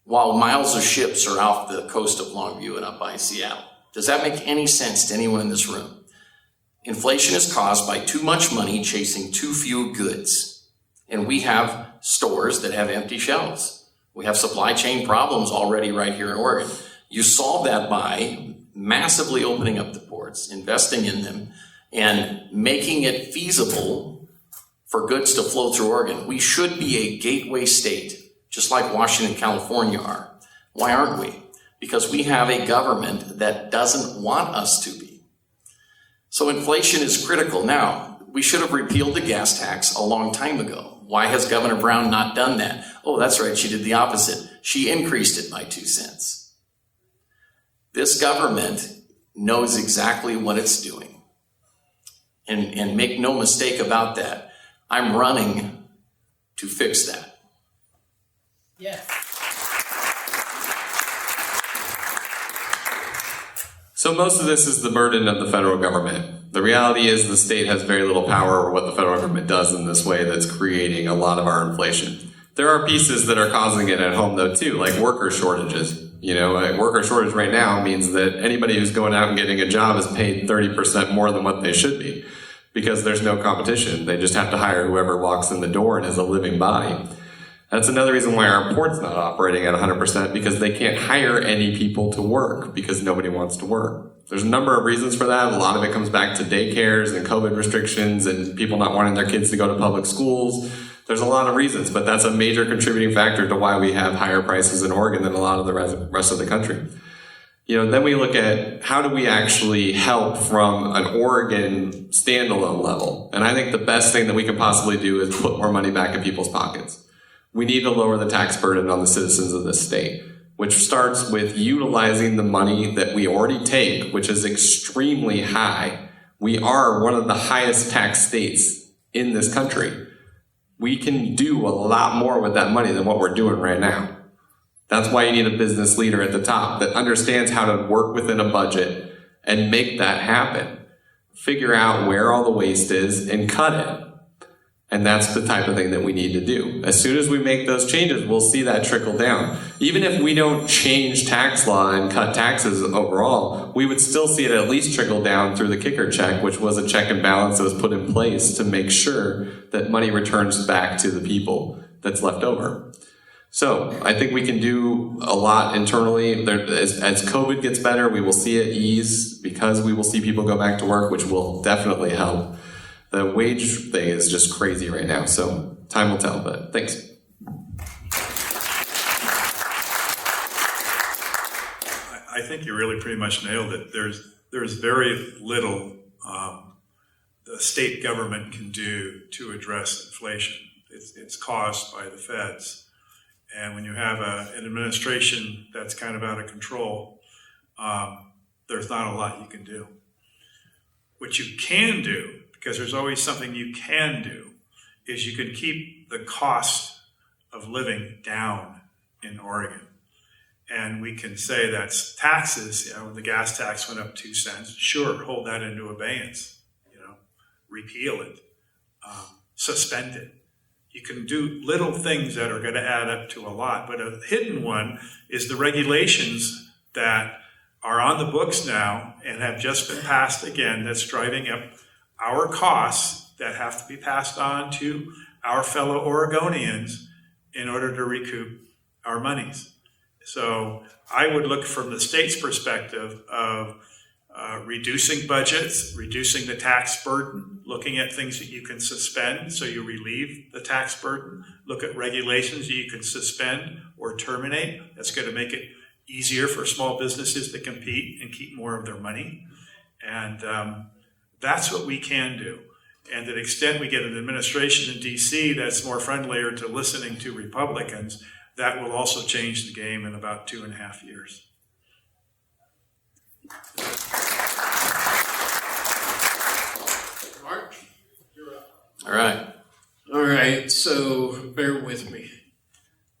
while miles of ships are off the coast of Longview and up by Seattle. Does that make any sense to anyone in this room? Inflation is caused by too much money chasing too few goods. And we have stores that have empty shelves. We have supply chain problems already right here in Oregon. You solve that by massively opening up the ports, investing in them, and making it feasible for goods to flow through Oregon. We should be a gateway state, just like Washington and California are. Why aren't we? Because we have a government that doesn't want us to be. So inflation is critical. Now, we should have repealed the gas tax a long time ago. Why has Governor Brown not done that? Oh, that's right, she did the opposite. She increased it by 2 cents. This government knows exactly what it's doing. And make no mistake about that. I'm running to fix that. Yes. So most of this is the burden of the federal government. The reality is the state has very little power over what the federal government does in this way that's creating a lot of our inflation. There are pieces that are causing it at home though too, like worker shortages. A worker shortage right now means that anybody who's going out and getting a job is paid 30% more than what they should be because there's no competition. They just have to hire whoever walks in the door and is a living body. That's another reason why our port's not operating at 100%, because they can't hire any people to work because nobody wants to work. There's a number of reasons for that. A lot of it comes back to daycares and COVID restrictions and people not wanting their kids to go to public schools. There's a lot of reasons, but that's a major contributing factor to why we have higher prices in Oregon than a lot of the rest of the country. Then we look at how do we actually help from an Oregon standalone level. And I think the best thing that we can possibly do is put more money back in people's pockets. We need to lower the tax burden on the citizens of this state, which starts with utilizing the money that we already take, which is extremely high. We are one of the highest tax states in this country. We can do a lot more with that money than what we're doing right now. That's why you need a business leader at the top that understands how to work within a budget and make that happen. figure out where all the waste is, and cut it. And that's the type of thing that we need to do. As soon as we make those changes, we'll see that trickle down. Even if we don't change tax law and cut taxes overall, we would still see it at least trickle down through the kicker check, which was a check and balance that was put in place to make sure that money returns back to the people that's left over. So I think we can do a lot internally. As COVID gets better, we will see it ease because we will see people go back to work, which will definitely help. The wage thing is just crazy right now, so time will tell, but thanks. I think you really pretty much nailed it. There's very little the state government can do to address inflation. It's caused by the feds. And when you have an administration that's kind of out of control, there's not a lot you can do. What you can do, because there's always something you can do, is you can keep the cost of living down in Oregon. And we can say that's taxes, when the gas tax went up 2 cents, sure, hold that into abeyance, repeal it, suspend it. You can do little things that are going to add up to a lot, but a hidden one is the regulations that are on the books now and have just been passed again that's driving up our costs that have to be passed on to our fellow Oregonians in order to recoup our monies. So I would look from the state's perspective of reducing budgets, reducing the tax burden, looking at things that you can suspend so you relieve the tax burden, look at regulations that you can suspend or terminate. That's going to make it easier for small businesses to compete and keep more of their money. And that's what we can do. And to the extent we get an administration in DC that's more friendlier to listening to Republicans, that will also change the game in about 2.5 years. Mark, you're up. All right. So bear with me.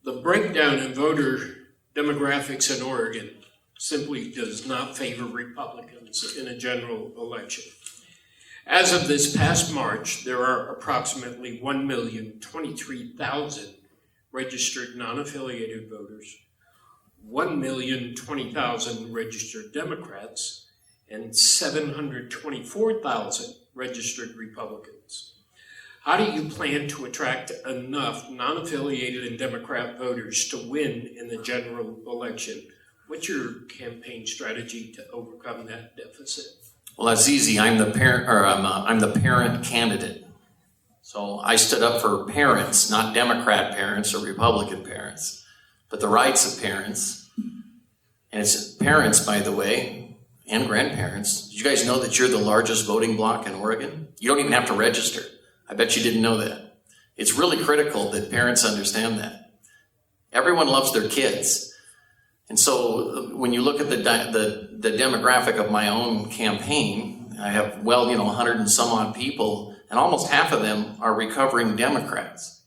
The breakdown in voter demographics in Oregon simply does not favor Republicans in a general election. As of this past March, there are approximately 1,023,000 registered non-affiliated voters, 1,020,000 registered Democrats, and 724,000 registered Republicans. How do you plan to attract enough non-affiliated and Democrat voters to win in the general election? What's your campaign strategy to overcome that deficit? Well, that's easy. I'm the parent candidate. So I stood up for parents, not Democrat parents or Republican parents, but the rights of parents. And it's parents, by the way, and grandparents. Did you guys know that you're the largest voting bloc in Oregon? You don't even have to register. I bet you didn't know that. It's really critical that parents understand that. Everyone loves their kids. And so when you look at the demographic of my own campaign, I have, 100 and some odd people, and almost half of them are recovering Democrats.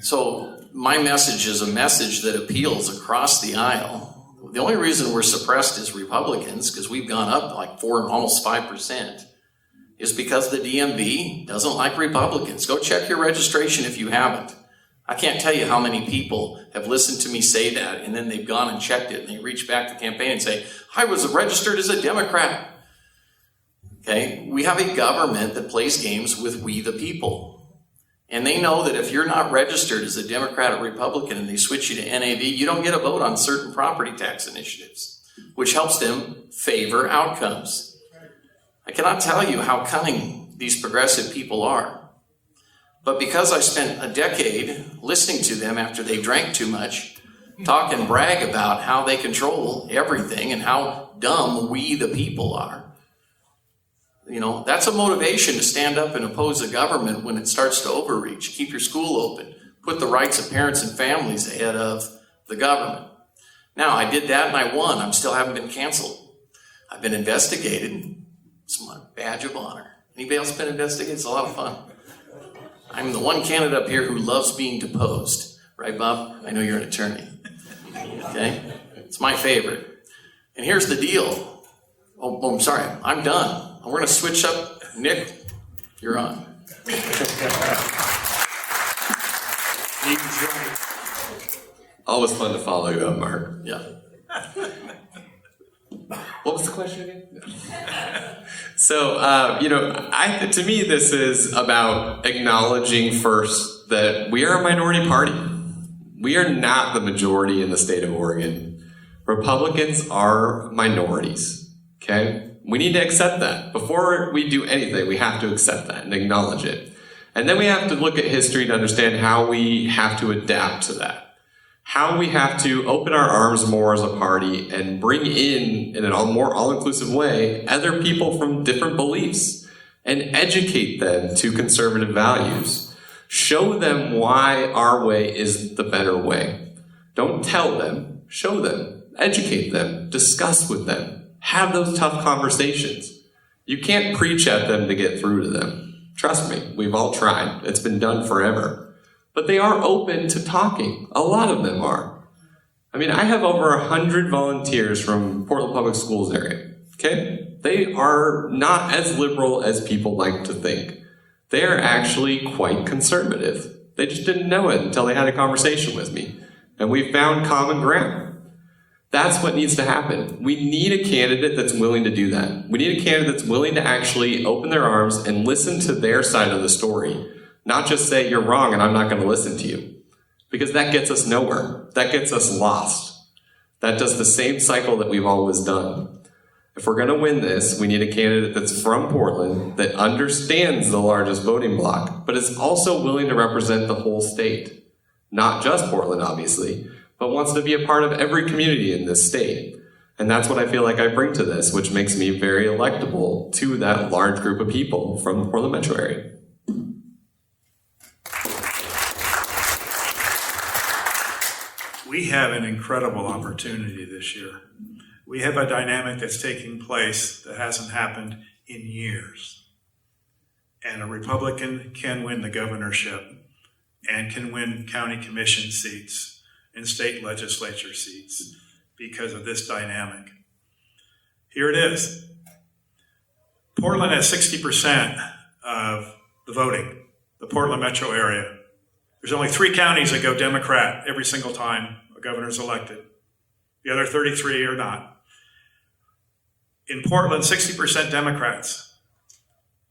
So my message is a message that appeals across the aisle. The only reason we're suppressed as Republicans, because we've gone up like almost 5%, is because the DMV doesn't like Republicans. Go check your registration if you haven't. I can't tell you how many people have listened to me say that, and then they've gone and checked it, and they reach back to the campaign and say, I was registered as a Democrat. Okay, we have a government that plays games with we the people. And they know that if you're not registered as a Democrat or Republican and they switch you to NAV, you don't get a vote on certain property tax initiatives, which helps them favor outcomes. I cannot tell you how cunning these progressive people are. But because I spent a decade listening to them after they drank too much, talk and brag about how they control everything and how dumb we the people are, that's a motivation to stand up and oppose the government when it starts to overreach. Keep your school open. Put the rights of parents and families ahead of the government. Now, I did that and I won. I still haven't been canceled. I've been investigated. It's my badge of honor. Anybody else been investigated? It's a lot of fun. I'm the one candidate up here who loves being deposed. Right, Bob? I know you're an attorney. Okay? It's my favorite. And here's the deal. Oh, I'm sorry. I'm done. We're going to switch up. Nick, you're on. Always fun to follow you up, Mark. Yeah. What was the question again? So, to me, this is about acknowledging first that we are a minority party. We are not the majority in the state of Oregon. Republicans are minorities, okay? We need to accept that. Before we do anything, we have to accept that and acknowledge it. And then we have to look at history to understand how we have to adapt to that. How we have to open our arms more as a party and bring in a more all-inclusive way, other people from different beliefs and educate them to conservative values. Show them why our way is the better way. Don't tell them, show them, educate them, discuss with them, have those tough conversations. You can't preach at them to get through to them. Trust me, we've all tried. It's been done forever. But they are open to talking. A lot of them are. I mean, I have over 100 volunteers from Portland Public Schools area, okay? They are not as liberal as people like to think. They are actually quite conservative. They just didn't know it until they had a conversation with me. And we found common ground. That's what needs to happen. We need a candidate that's willing to do that. We need a candidate that's willing to actually open their arms and listen to their side of the story. Not just say, you're wrong and I'm not going to listen to you. Because that gets us nowhere. That gets us lost. That does the same cycle that we've always done. If we're going to win this, we need a candidate that's from Portland, that understands the largest voting bloc, but is also willing to represent the whole state. Not just Portland, obviously, but wants to be a part of every community in this state. And that's what I feel like I bring to this, which makes me very electable to that large group of people from the Portland metro area. We have an incredible opportunity this year. We have a dynamic that's taking place that hasn't happened in years. And a Republican can win the governorship and can win county commission seats and state legislature seats because of this dynamic. Here it is. Portland has 60% of the voting, the Portland metro area. There's only 3 counties that go Democrat every single time a governor's elected. The other 33 are not. In Portland, 60% Democrats,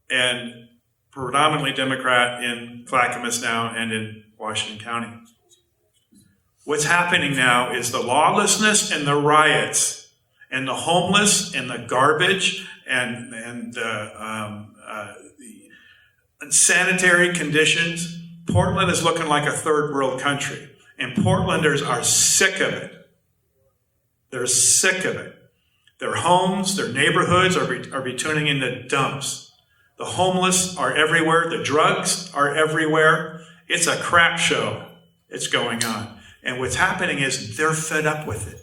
and predominantly Democrat in Clackamas now and in Washington County. What's happening now is the lawlessness and the riots and the homeless and the garbage and the unsanitary conditions. Portland is looking like a third world country, and Portlanders are sick of it. They're sick of it. Their homes, their neighborhoods are be turning into dumps. The homeless are everywhere. The drugs are everywhere. It's a crap show. It's going on. And what's happening is they're fed up with it.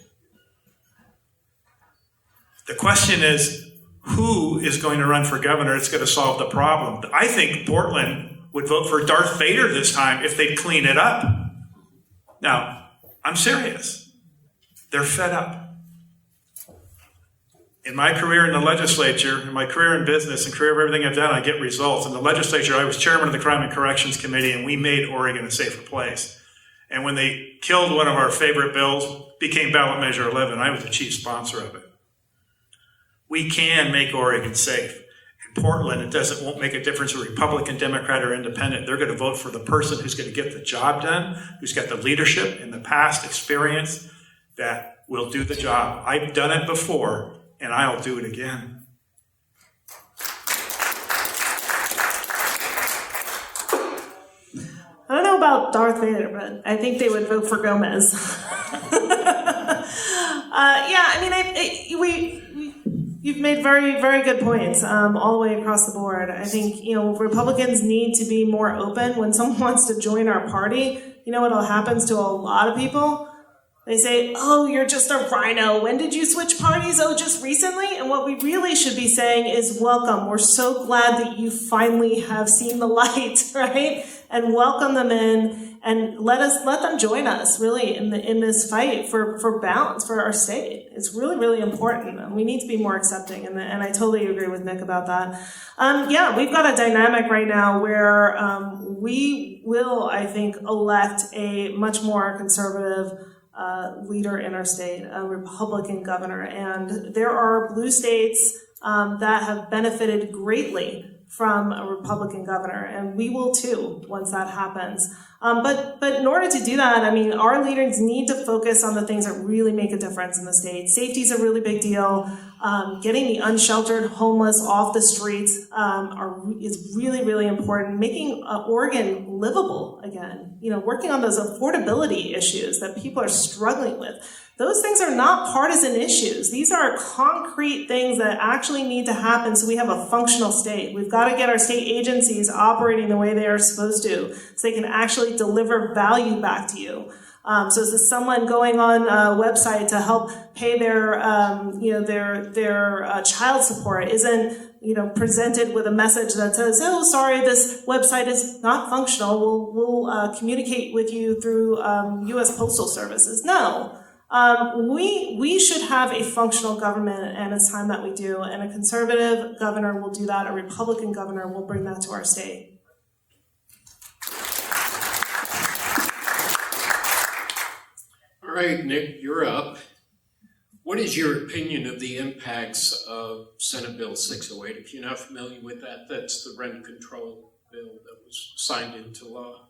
The question is, who is going to run for governor that's going to solve the problem? I think Portland would vote for Darth Vader this time if they'd clean it up. Now, I'm serious. They're fed up. In my career in the legislature, in my career in business, and career of everything I've done, I get results. In the legislature, I was chairman of the Crime and Corrections Committee, and we made Oregon a safer place. And when they killed one of our favorite bills, became ballot measure 11, I was the chief sponsor of it. We can make Oregon safe. In Portland, it won't make a difference if Republican, Democrat, or Independent. They're going to vote for the person who's going to get the job done, who's got the leadership and the past experience that will do the job. I've done it before, and I'll do it again. I don't know about Darth Vader, but I think they would vote for Gomez. You've made very, very good points all the way across the board. I think, Republicans need to be more open. When someone wants to join our party, you know what happens to a lot of people? They say, oh, you're just a rhino. When did you switch parties? Oh, just recently? And what we really should be saying is welcome. We're so glad that you finally have seen the light, right? and welcome them in and let them join us really in this fight for balance for our state. It's really, really important, and we need to be more accepting, and I totally agree with Nick about that. Yeah, we've got a dynamic right now where we will, I think, elect a much more conservative leader in our state, a Republican governor, and there are blue states that have benefited greatly from a Republican governor, and we will too once that happens. But in order to do that, I mean, our leaders need to focus on the things that really make a difference in the state. Safety is a really big deal. Getting the unsheltered homeless off the streets is really, really important. Making Oregon livable again. You know, working on those affordability issues that people are struggling with. Those things are not partisan issues. These are concrete things that actually need to happen so we have a functional state. We've got to get our state agencies operating the way they are supposed to so they can actually deliver value back to you. So is someone going on a website to help pay their child support isn't, presented with a message that says, oh, sorry, this website is not functional. We'll communicate with you through U.S. Postal Services. No. We should have a functional government, and it's time that we do. And a conservative governor will do that. A Republican governor will bring that to our state. All right, Nick, you're up. What is your opinion of the impacts of Senate Bill 608? If you're not familiar with that, that's the rent control bill that was signed into law.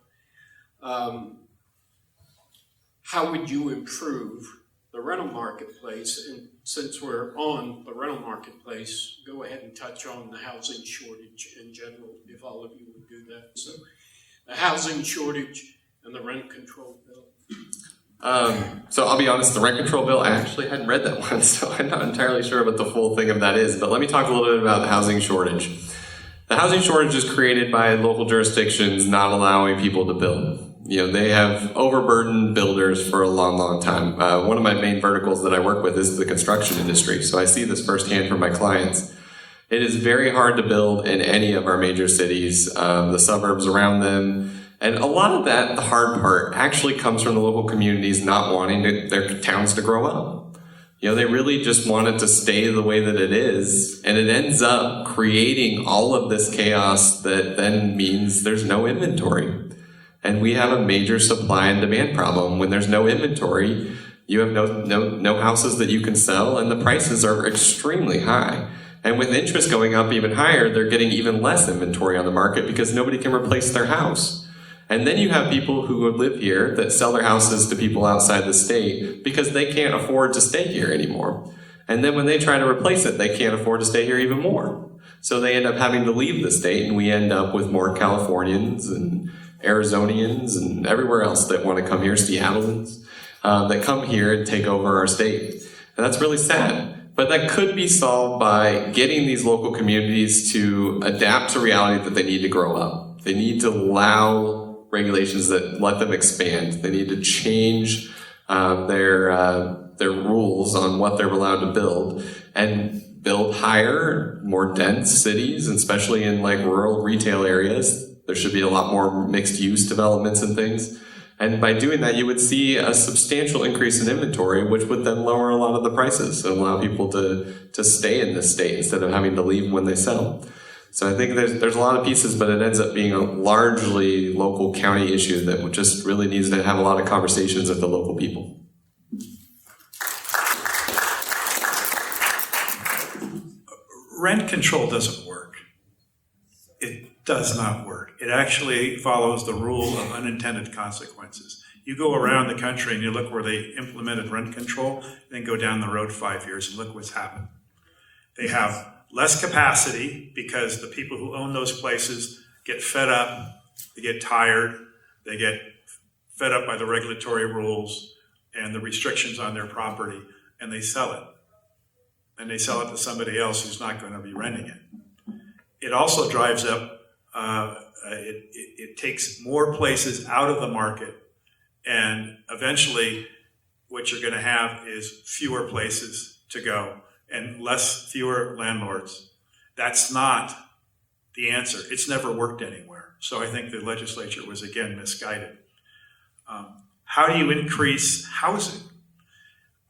How would you improve the rental marketplace? And since we're on the rental marketplace, go ahead and touch on the housing shortage in general, if all of you would do that. So the housing shortage and the rent control bill. So I'll be honest, the rent control bill, I actually hadn't read that one, so I'm not entirely sure what the full thing of that is. But let me talk a little bit about the housing shortage. The housing shortage is created by local jurisdictions not allowing people to build. They have overburdened builders for a long, long time. One of my main verticals that I work with is the construction industry, so I see this firsthand from my clients. It is very hard to build in any of our major cities, the suburbs around them, and a lot of that, the hard part, actually comes from the local communities not wanting their towns to grow up. They really just want it to stay the way that it is, and it ends up creating all of this chaos that then means there's no inventory. And we have a major supply and demand problem. When there's no inventory, you have no houses that you can sell, and the prices are extremely high. And with interest going up even higher, they're getting even less inventory on the market because nobody can replace their house. And then you have people who live here that sell their houses to people outside the state because they can't afford to stay here anymore. And then when they try to replace it, they can't afford to stay here even more. So they end up having to leave the state, and we end up with more Californians and Arizonians and everywhere else that want to come here, Seattleans, that come here and take over our state. And that's really sad. But that could be solved by getting these local communities to adapt to reality that they need to grow up. They need to allow regulations that let them expand. They need to change their rules on what they're allowed to build and build higher, more dense cities, and especially in like rural retail areas. There should be a lot more mixed use developments and things. And by doing that, you would see a substantial increase in inventory, which would then lower a lot of the prices and allow people to stay in this state instead of having to leave when they sell. So I think there's a lot of pieces, but it ends up being a largely local county issue that just really needs to have a lot of conversations with the local people. Rent control doesn't work. It does not work. It actually follows the rule of unintended consequences. You go around the country and you look where they implemented rent control, then go down the road 5 years and look what's happened. They have less capacity because the people who own those places get fed up, they get tired, they get fed up by the regulatory rules and the restrictions on their property, and they sell it. And they sell it to somebody else who's not going to be renting it. It also drives up, it takes more places out of the market, and eventually what you're going to have is fewer places to go and fewer landlords. That's not the answer. It's never worked anywhere. So I think the legislature was again misguided. How do you increase housing?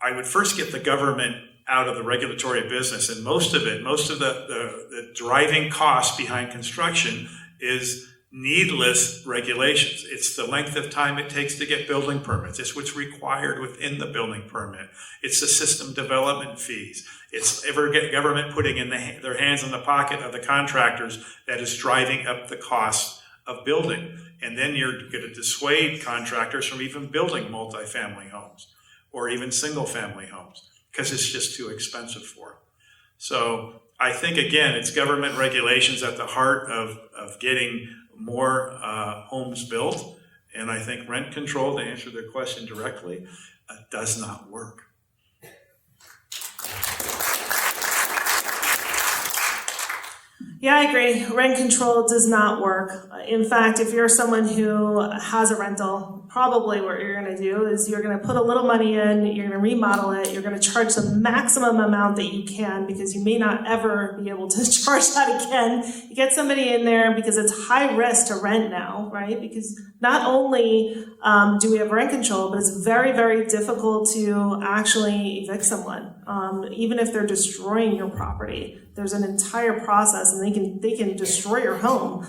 I would first get the government out of the regulatory business, and most of the driving cost behind construction is needless regulations. It's the length of time it takes to get building permits. It's what's required within the building permit. It's the system development fees. It's government putting in their hands in the pocket of the contractors that is driving up the cost of building. And then you're going to dissuade contractors from even building multifamily homes or even single family homes because it's just too expensive for them. So I think, again, it's government regulations at the heart of getting more homes built. And I think rent control, to answer their question directly, does not work. Yeah, I agree. Rent control does not work. In fact, if you're someone who has a rental, probably what you're going to do is you're going to put a little money in, you're going to remodel it, you're going to charge the maximum amount that you can because you may not ever be able to charge that again. You get somebody in there because it's high risk to rent now, right? Because not only do we have rent control, but it's very, very difficult to actually evict someone, even if they're destroying your property. There's an entire process, and they can destroy your home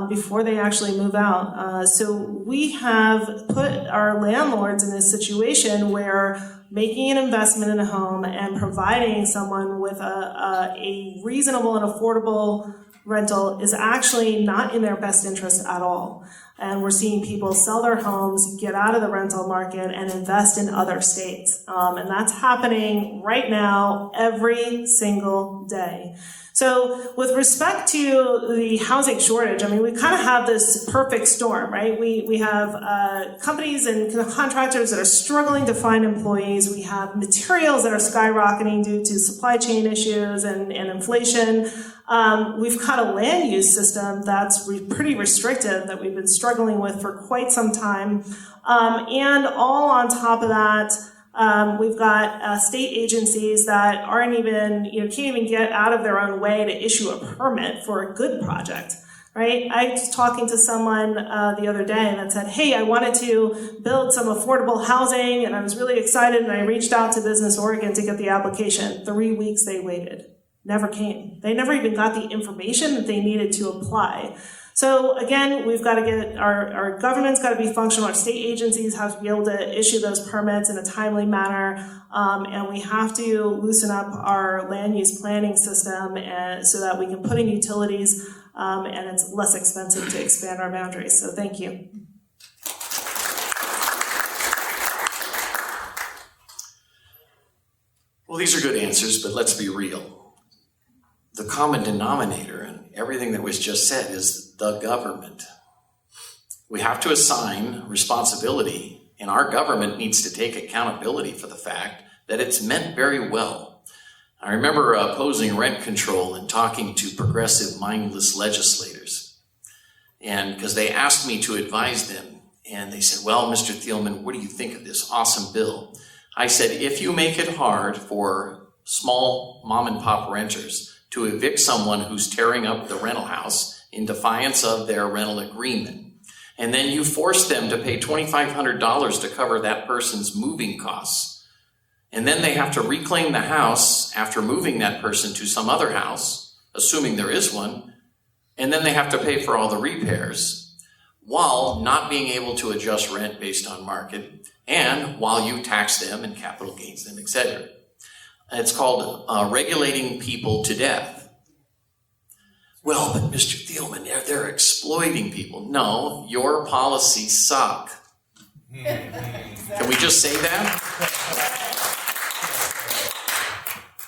before they actually move out. So we have put our landlords in a situation where making an investment in a home and providing someone with a reasonable and affordable rental is actually not in their best interest at all. And we're seeing people sell their homes, get out of the rental market, and invest in other states. And that's happening right now every single day. So with respect to the housing shortage, I mean, we kind of have this perfect storm, right? We have companies and contractors that are struggling to find employees. We have materials that are skyrocketing due to supply chain issues and inflation. We've got a land use system that's pretty restrictive that we've been struggling with for quite some time. And all on top of that, we've got state agencies that aren't even, can't even get out of their own way to issue a permit for a good project, right? I was talking to someone the other day that said, hey, I wanted to build some affordable housing and I was really excited and I reached out to Business Oregon to get the application. 3 weeks they waited. Never came. They never even got the information that they needed to apply. So again, we've got to get our government's got to be functional. Our state agencies have to be able to issue those permits in a timely manner, and we have to loosen up our land use planning system so that we can put in utilities, and it's less expensive to expand our boundaries. So thank you. Well, these are good answers, but let's be real. The common denominator in everything that was just said is the government. We have to assign responsibility, and our government needs to take accountability for the fact that it's meant very well. I remember opposing rent control and talking to progressive, mindless legislators, and because they asked me to advise them, and they said, well, Mr. Thielman, what do you think of this awesome bill? I said, if you make it hard for small mom and pop renters to evict someone who's tearing up the rental house in defiance of their rental agreement, and then you force them to pay $2,500 to cover that person's moving costs, and then they have to reclaim the house after moving that person to some other house, assuming there is one, and then they have to pay for all the repairs, while not being able to adjust rent based on market, and while you tax them and capital gains them, etc. It's called regulating people to death. Well, but Mr. Thielman, they're exploiting people. No, your policies suck. Can we just say that?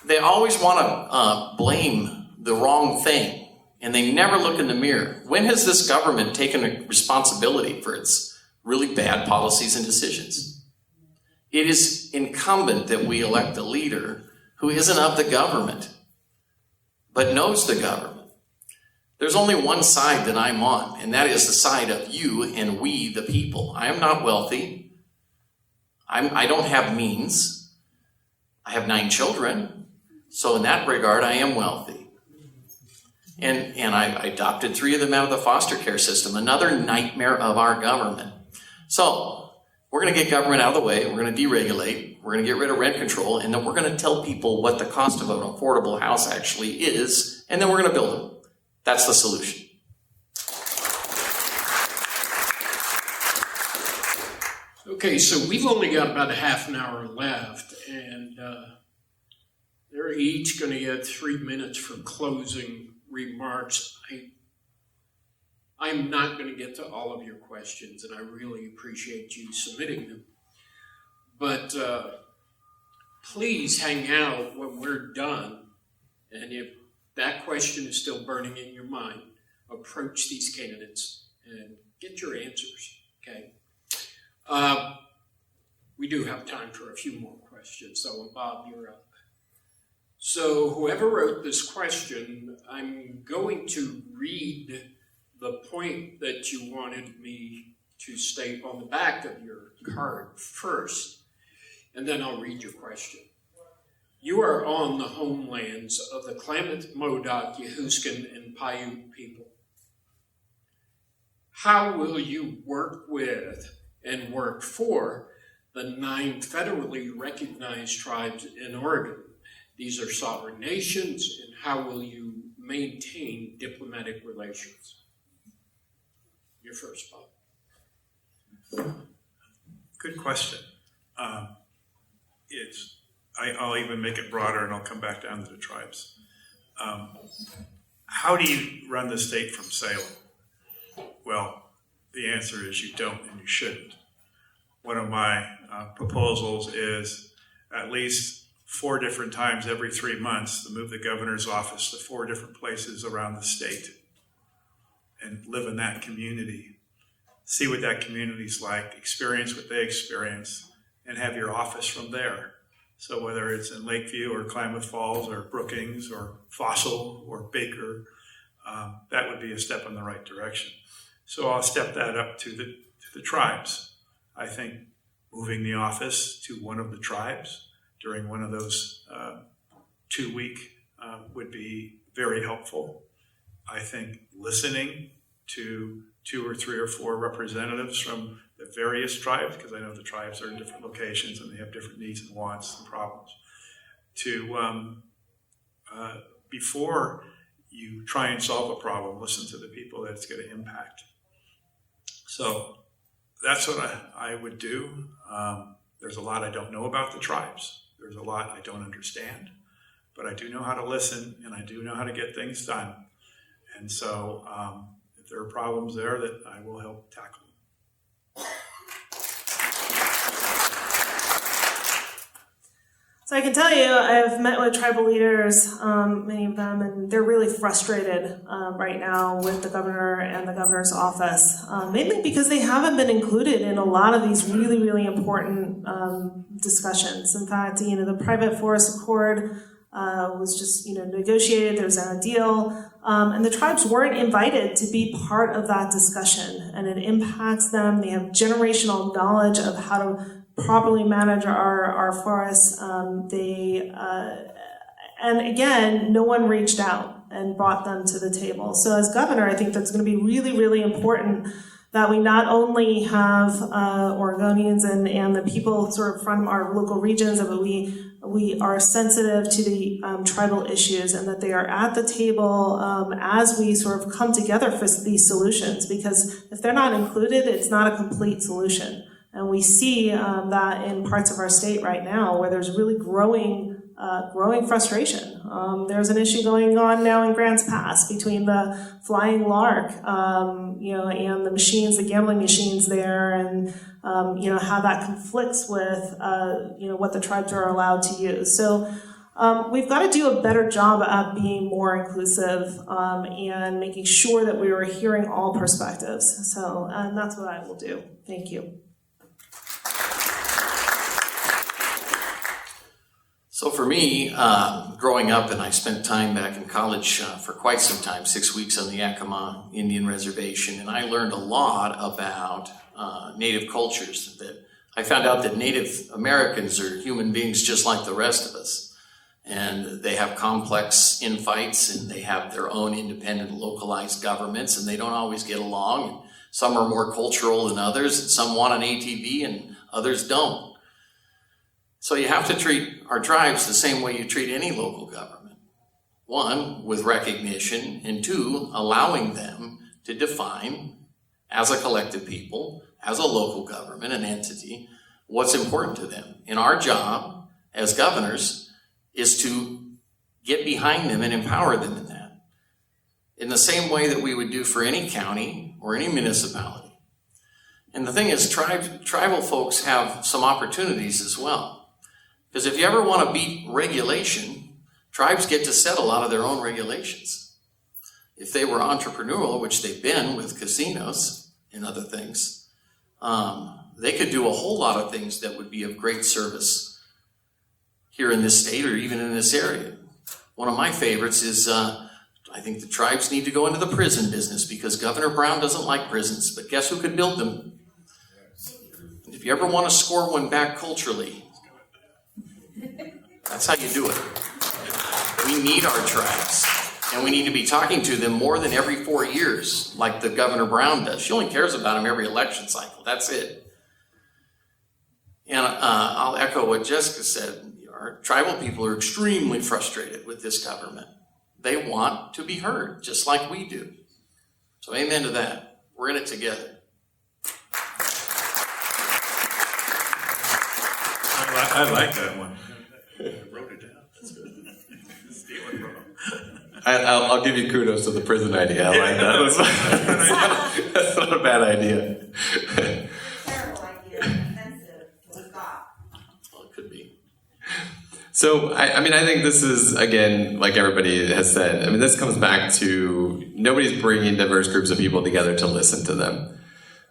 They always want to blame the wrong thing, and they never look in the mirror. When has this government taken responsibility for its really bad policies and decisions? It is incumbent that we elect a leader who isn't of the government, but knows the government. There's only one side that I'm on, and that is the side of you and we, the people. I am not wealthy. I don't have means. I have 9 children. So in that regard, I am wealthy. And I adopted 3 of them out of the foster care system, another nightmare of our government. So we're going to get government out of the way. We're going to deregulate. We're going to get rid of rent control. And then we're going to tell people what the cost of an affordable house actually is. And then we're going to build them. That's the solution. Okay, so we've only got about a half an hour left, and they're each going to get 3 minutes for closing remarks. I'm not going to get to all of your questions, and I really appreciate you submitting them. But please hang out when we're done, and if that question is still burning in your mind, approach these candidates and get your answers, okay? We do have time for a few more questions, so Bob, you're up. So whoever wrote this question, I'm going to read the point that you wanted me to state on the back of your card first, and then I'll read your question. You are on the homelands of the Klamath, Modoc, Yahuskin, and Paiute people. How will you work with and work for the 9 federally recognized tribes in Oregon? These are sovereign nations, and how will you maintain diplomatic relations? Your first, Bob. Good question. I'll even make it broader, and I'll come back down to the tribes. How do you run the state from Salem? Well, the answer is you don't, and you shouldn't. One of my proposals is at least 4 different times every 3 months to move the governor's office to 4 different places around the state and live in that community. See what that community's like, experience what they experience, and have your office from there. So whether it's in Lakeview or Klamath Falls or Brookings or Fossil or Baker, that would be a step in the right direction. So I'll step that up to the tribes. I think moving the office to one of the tribes during one of those 2-week would be very helpful. I think listening to 2 or 3 or 4 representatives from the various tribes, because I know the tribes are in different locations and they have different needs and wants and problems, to before you try and solve a problem, listen to the people that it's going to impact. So that's what I would do. There's a lot I don't know about the tribes. There's a lot I don't understand, but I do know how to listen and I do know how to get things done. And so if there are problems there, that I will help tackle. So I can tell you, I've met with tribal leaders, many of them, and they're really frustrated right now with the governor and the governor's office, mainly because they haven't been included in a lot of these really, really important discussions. In fact, the private forest accord was just, negotiated. There was a deal, and the tribes weren't invited to be part of that discussion, and it impacts them. They have generational knowledge of how to properly manage our forests. And again, no one reached out and brought them to the table. So as governor, I think that's going to be really, really important that we not only have Oregonians and the people sort of from our local regions, but we are sensitive to the tribal issues and that they are at the table as we sort of come together for these solutions. Because if they're not included, it's not a complete solution. And we see that in parts of our state right now where there's really growing frustration. There's an issue going on now in Grants Pass between the flying lark, and the machines, the gambling machines there, and how that conflicts with what the tribes are allowed to use. So we've got to do a better job at being more inclusive and making sure that we are hearing all perspectives. So and that's what I will do. Thank you. So for me, growing up, and I spent time back in college for quite some time, 6 weeks on the Yakima Indian Reservation, and I learned a lot about Native cultures. That I found out that Native Americans are human beings just like the rest of us. and they have complex infights, and they have their own independent localized governments, and they don't always get along. Some are more cultural than others, and some want an ATV and others don't. So you have to treat our tribes the same way you treat any local government. One, with recognition, and two, allowing them to define, as a collective people, as a local government, an entity, what's important to them. And our job as governors is to get behind them and empower them in that, in the same way that we would do for any county or any municipality. And the thing is, tribal folks have some opportunities as well. Because if you ever want to beat regulation, tribes get to set a lot of their own regulations. If they were entrepreneurial, which they've been with casinos and other things, they could do a whole lot of things that would be of great service here in this state or even in this area. One of my favorites is, I think the tribes need to go into the prison business because Governor Brown doesn't like prisons, but guess who could build them? And if you ever want to score one back culturally, that's how you do it. We need our tribes, and we need to be talking to them more than every 4 years, like the Governor Brown does. She only cares about them every election cycle. That's it. And I'll echo what Jessica said. Our tribal people are extremely frustrated with this government. They want to be heard, just like we do. So amen to that. We're in it together. I like that one. I wrote it down. That's good. Stealing from them. I'll give you kudos to the prison idea. I like that. That's not a bad idea. Terrible idea, offensive to God. Well, it could be. So, I mean, I think this is, again, like everybody has said, I mean, this comes back to nobody's bringing diverse groups of people together to listen to them.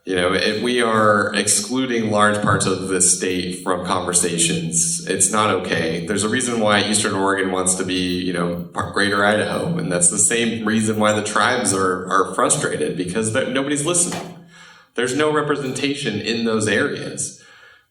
You know, if we are excluding large parts of the state from conversations, it's not okay. There's a reason why Eastern Oregon wants to be, you know, Greater Idaho, and that's the same reason why the tribes are frustrated, because nobody's listening. There's no representation in those areas.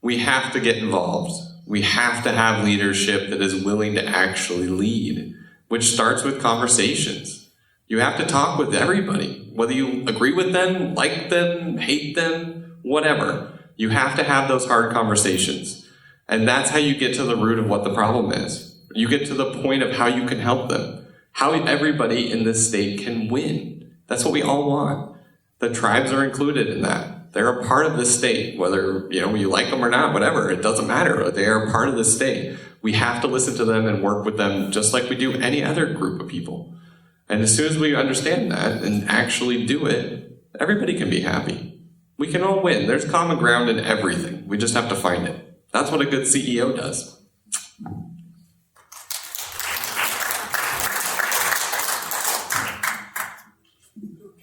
We have to get involved. We have to have leadership that is willing to actually lead, which starts with conversations. You have to talk with everybody, whether you agree with them, like them, hate them, whatever. You have to have those hard conversations. And that's how you get to the root of what the problem is. You get to the point of how you can help them, how everybody in this state can win. That's what we all want. The tribes are included in that. They're a part of this state, whether you like them or not, whatever, it doesn't matter. They are a part of this state. We have to listen to them and work with them just like we do any other group of people. And as soon as we understand that and actually do it, everybody can be happy. We can all win. There's common ground in everything. We just have to find it. That's what a good CEO does.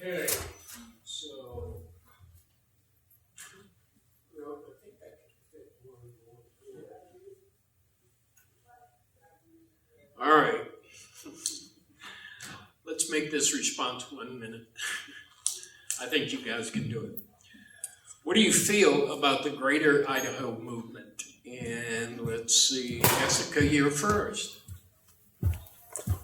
Okay, so, I think that can fit one more here. All right. Let's make this response 1 minute. I think you guys can do it. What do you feel about the Greater Idaho movement? And let's see, Jessica, you're first.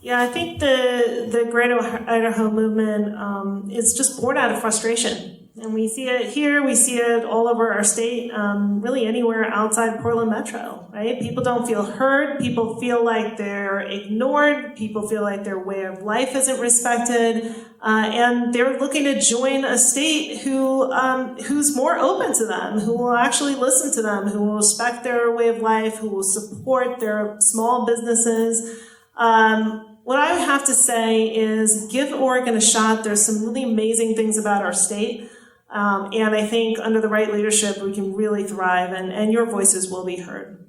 Yeah, I think the Greater Idaho movement is just born out of frustration. And we see it here, we see it all over our state, really anywhere outside Portland Metro, right? People don't feel heard, people feel like they're ignored, people feel like their way of life isn't respected, and they're looking to join a state who's more open to them, who will actually listen to them, who will respect their way of life, who will support their small businesses. What I would have to say is give Oregon a shot. There's some really amazing things about our state. And I think under the right leadership, we can really thrive, and your voices will be heard.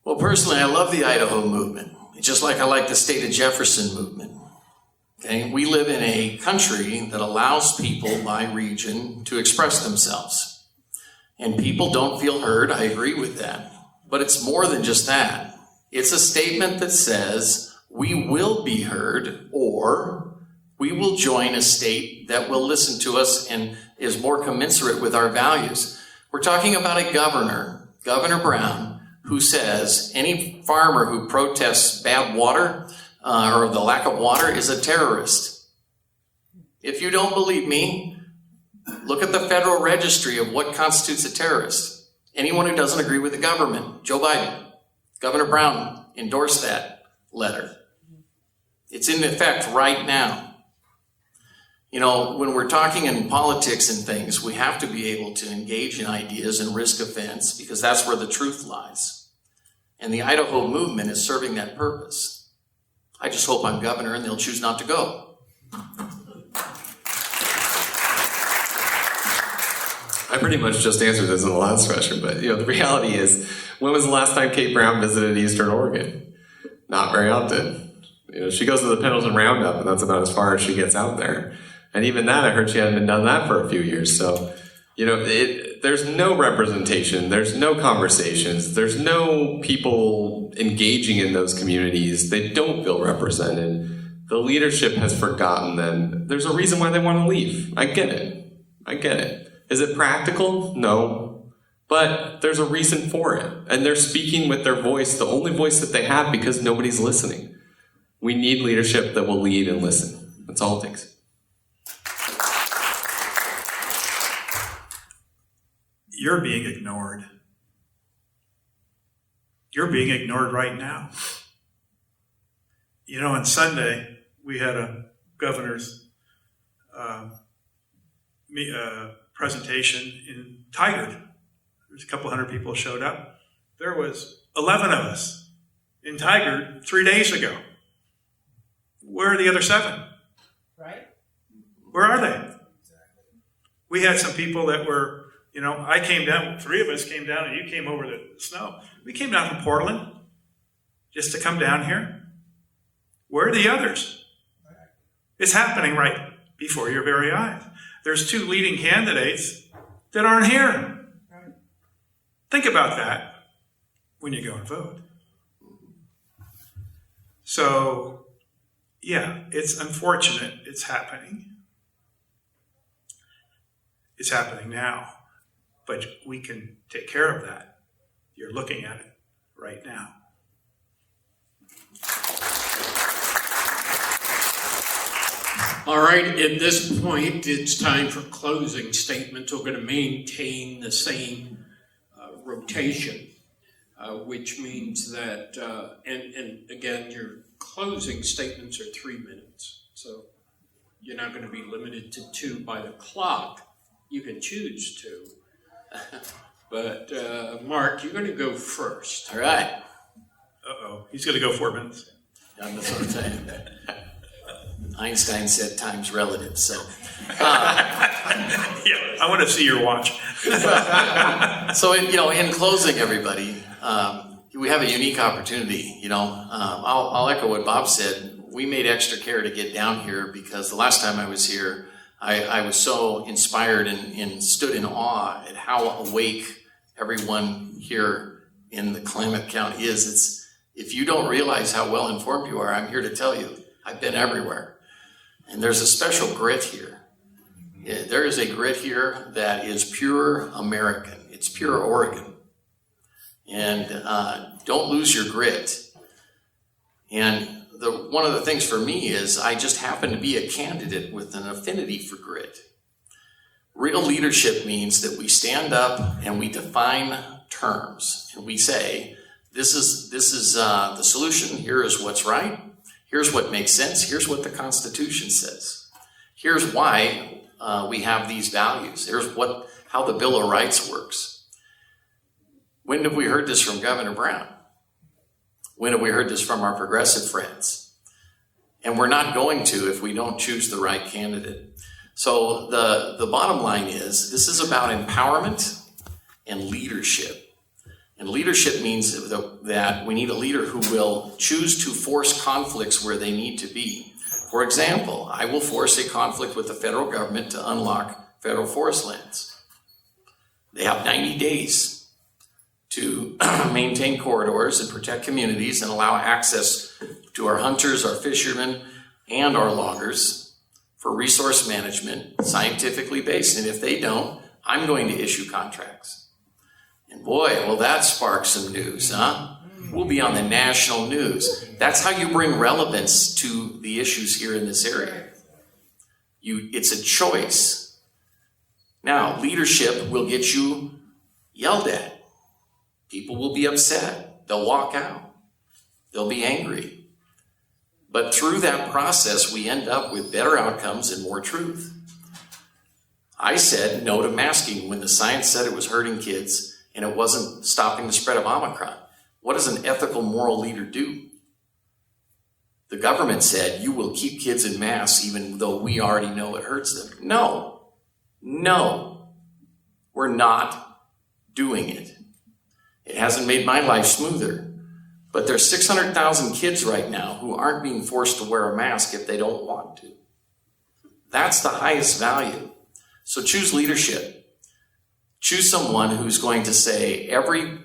Well, personally, I love the Idaho movement, just like I like the state of Jefferson movement. Okay? We live in a country that allows people by region to express themselves. And people don't feel heard. I agree with that. But it's more than just that. It's a statement that says, we will be heard, or we will join a state that will listen to us and is more commensurate with our values. We're talking about a governor Governor Brown, who says any farmer who protests bad water or the lack of water is a terrorist. If you don't believe me, look at the federal registry of what constitutes a terrorist. Anyone who doesn't agree with the government. Joe Biden, Governor Brown endorsed that letter. It's in effect right now. You know, when we're talking in politics and things, we have to be able to engage in ideas and risk offense because that's where the truth lies. And the Idaho movement is serving that purpose. I just hope I'm governor and they'll choose not to go. I pretty much just answered this in the last question, but the reality is, when was the last time Kate Brown visited Eastern Oregon? Not very often. She goes to the Pendleton Roundup, and that's about as far as she gets out there. And even that, I heard she hadn't been done that for a few years. So, there's no representation, there's no conversations, there's no people engaging in those communities. They don't feel represented. The leadership has forgotten them. There's a reason why they want to leave. I get it. Is it practical? No. But there's a reason for it. And they're speaking with their voice, the only voice that they have, because nobody's listening. We need leadership that will lead and listen. That's all it takes. You're being ignored. You're being ignored right now. On Sunday, we had a governor's presentation in Tigard. There's a couple hundred people showed up. There was 11 of us in Tigard 3 days ago. Where are the other 7? Right? Where are they? We had some people that were, I came down, 3 of us came down and you came over the snow. We came down from Portland just to come down here. Where are the others? It's happening right before your very eyes. There's 2 leading candidates that aren't here. Think about that when you go and vote. So, yeah, it's unfortunate it's happening. It's happening now, but we can take care of that. You're looking at it right now. All right, at this point, it's time for closing statements. We're going to maintain the same rotation, which means that, and again, your closing statements are 3 minutes. So you're not going to be limited to 2 by the clock. You can choose to. But Mark, you're going to go first. All right. Uh-oh, he's going to go 4 minutes. Yeah, that's what I'm saying. Einstein said time's relative, so. Yeah, I want to see your watch. So, in closing, everybody, we have a unique opportunity. I'll echo what Bob said. We made extra care to get down here because the last time I was here, I was so inspired and stood in awe at how awake everyone here in the Klamath County is. If you don't realize how well informed you are, I'm here to tell you, I've been everywhere. And there's a special grit here. Yeah, there is a grit here that is pure American. It's pure Oregon. And don't lose your grit. And one of the things for me is I just happen to be a candidate with an affinity for grit. Real leadership means that we stand up and we define terms. And we say, this is the solution. Here is what's right. Here's what makes sense. Here's what the Constitution says. Here's why we have these values. Here's how the Bill of Rights works. When have we heard this from Governor Brown? When have we heard this from our progressive friends? And we're not going to if we don't choose the right candidate. So the bottom line is this is about empowerment and leadership. And leadership means that we need a leader who will choose to force conflicts where they need to be. For example, I will force a conflict with the federal government to unlock federal forest lands. They have 90 days to maintain corridors and protect communities and allow access to our hunters, our fishermen, and our loggers for resource management, scientifically based. And if they don't, I'm going to issue contracts. And boy, will that spark some news, huh? We'll be on the national news. That's how you bring relevance to the issues here in this area. It's a choice. Now, leadership will get you yelled at. People will be upset. They'll walk out. They'll be angry. But through that process, we end up with better outcomes and more truth. I said no to masking when the science said it was hurting kids and it wasn't stopping the spread of Omicron. What does an ethical, moral leader do? The government said, you will keep kids in masks even though we already know it hurts them. No, we're not doing it. It hasn't made my life smoother. But there's 600,000 kids right now who aren't being forced to wear a mask if they don't want to. That's the highest value. So choose leadership. Choose someone who's going to say every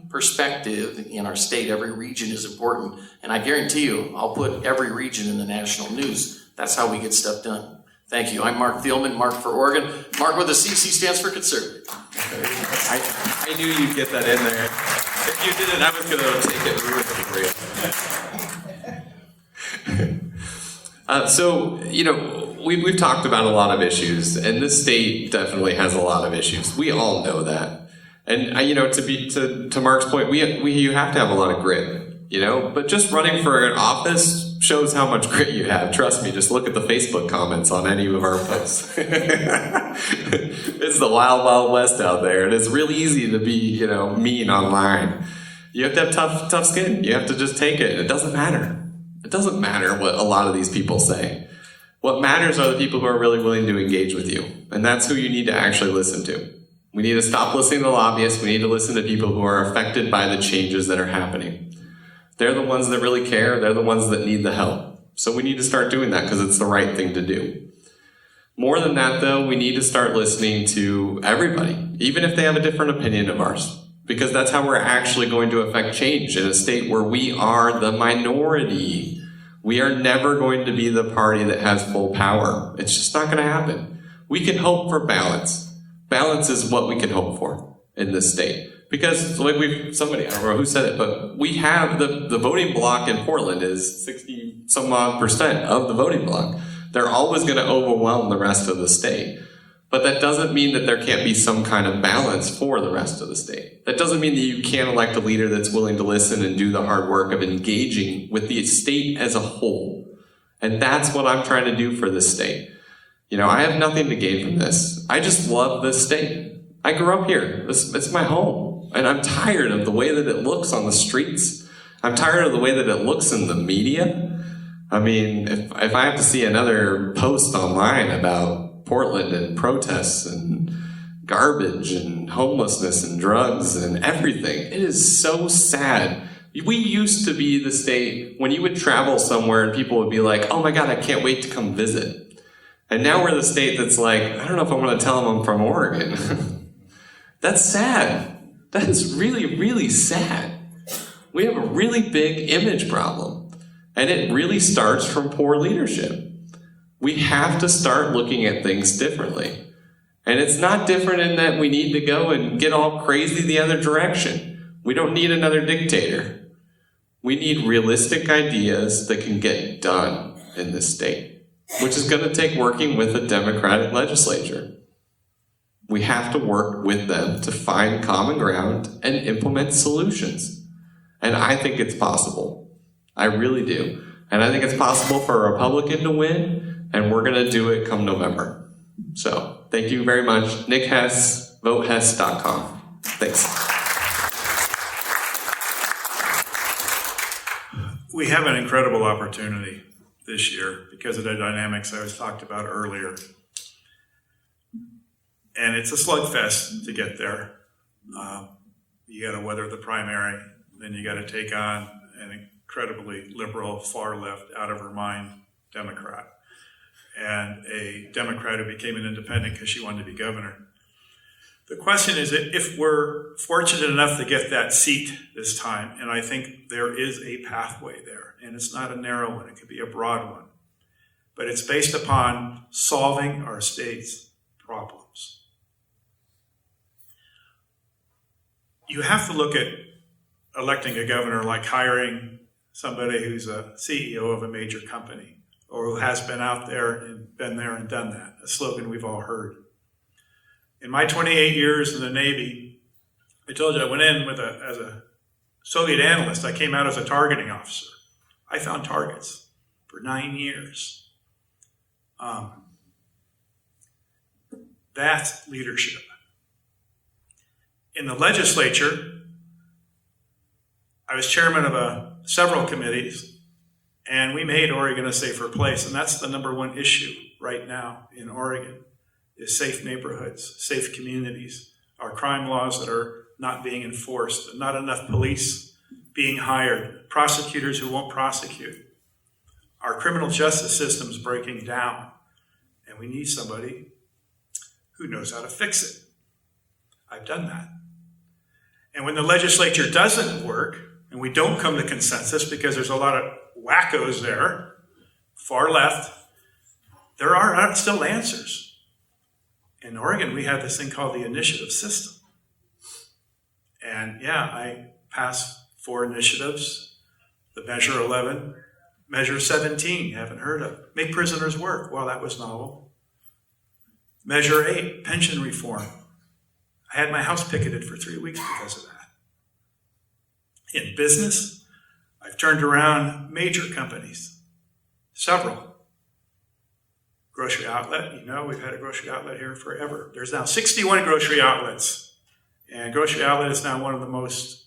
perspective in our state, every region is important. And I guarantee you, I'll put every region in the national news. That's how we get stuff done. Thank you. I'm Mark Thielman, Mark for Oregon. Mark with a CC stands for conservative. I knew you'd get that in there. If you didn't, I was going to take it and ruin it for you. So, we've talked about a lot of issues, and this state definitely has a lot of issues. We all know that. And, to Mark's point, you have to have a lot of grit, but just running for an office shows how much grit you have. Trust me, just look at the Facebook comments on any of our posts. It's the wild, wild west out there, and it's really easy to be, mean online. You have to have tough skin. You have to just take it. It doesn't matter. It doesn't matter what a lot of these people say. What matters are the people who are really willing to engage with you, and that's who you need to actually listen to. We need to stop listening to lobbyists. We need to listen to people who are affected by the changes that are happening. They're the ones that really care. They're the ones that need the help. So we need to start doing that because it's the right thing to do. More than that, though, we need to start listening to everybody, even if they have a different opinion of ours, because that's how we're actually going to affect change in a state where we are the minority. We are never going to be the party that has full power. It's just not going to happen. We can hope for balance. Balance is what we can hope for in this state. Because I don't know who said it, but we have the voting bloc in Portland is 60-some-odd% of the voting bloc. They're always going to overwhelm the rest of the state. But that doesn't mean that there can't be some kind of balance for the rest of the state. That doesn't mean that you can't elect a leader that's willing to listen and do the hard work of engaging with the state as a whole. And that's what I'm trying to do for this state. I have nothing to gain from this. I just love this state. I grew up here. It's my home. And I'm tired of the way that it looks on the streets. I'm tired of the way that it looks in the media. I mean, if I have to see another post online about Portland and protests and garbage and homelessness and drugs and everything, it is so sad. We used to be the state when you would travel somewhere and people would be like, oh my God, I can't wait to come visit. And now we're the state that's like, I don't know if I want to tell them I'm from Oregon. That's sad. That is really, really sad. We have a really big image problem, and it really starts from poor leadership. We have to start looking at things differently. And it's not different in that we need to go and get all crazy the other direction. We don't need another dictator. We need realistic ideas that can get done in this state, which is going to take working with a Democratic legislature. We have to work with them to find common ground and implement solutions. And I think it's possible. I really do. And I think it's possible for a Republican to win, and we're going to do it come November. So thank you very much. Nick Hess, votehess.com. Thanks. We have an incredible opportunity this year because of the dynamics I was talked about earlier. And it's a slugfest to get there. You got to weather the primary, then you got to take on an incredibly liberal, far left, out of her mind Democrat, and a Democrat who became an independent because she wanted to be governor. The question is if we're fortunate enough to get that seat this time, and I think there is a pathway there, and it's not a narrow one, it could be a broad one, but it's based upon solving our state's problems. you have to look at electing a governor like hiring somebody who's a CEO of a major company or who has been out there and been there and done that, a slogan we've all heard. In my 28 years in the Navy, I told you I went in as a Soviet analyst. I came out as a targeting officer. I found targets for 9 years. That's leadership. In the legislature, I was chairman of several committees, and we made Oregon a safer place. And that's the number one issue right now in Oregon, is safe neighborhoods, safe communities, our crime laws that are not being enforced, not enough police being hired, prosecutors who won't prosecute. Our criminal justice system's breaking down, and we need somebody who knows how to fix it. I've done that. And when the legislature doesn't work, and we don't come to consensus because there's a lot of wackos there, far left, there are still answers. In Oregon, we have this thing called the initiative system. And yeah, I passed 4 initiatives. The Measure 11, Measure 17, you haven't heard of. Make prisoners work. Well, that was novel. Measure 8, pension reform. I had my house picketed for 3 weeks because of that. In business, I've turned around major companies, several. Grocery outlet, we've had a grocery outlet here forever. There's now 61 grocery outlets, and grocery outlet is now one of the most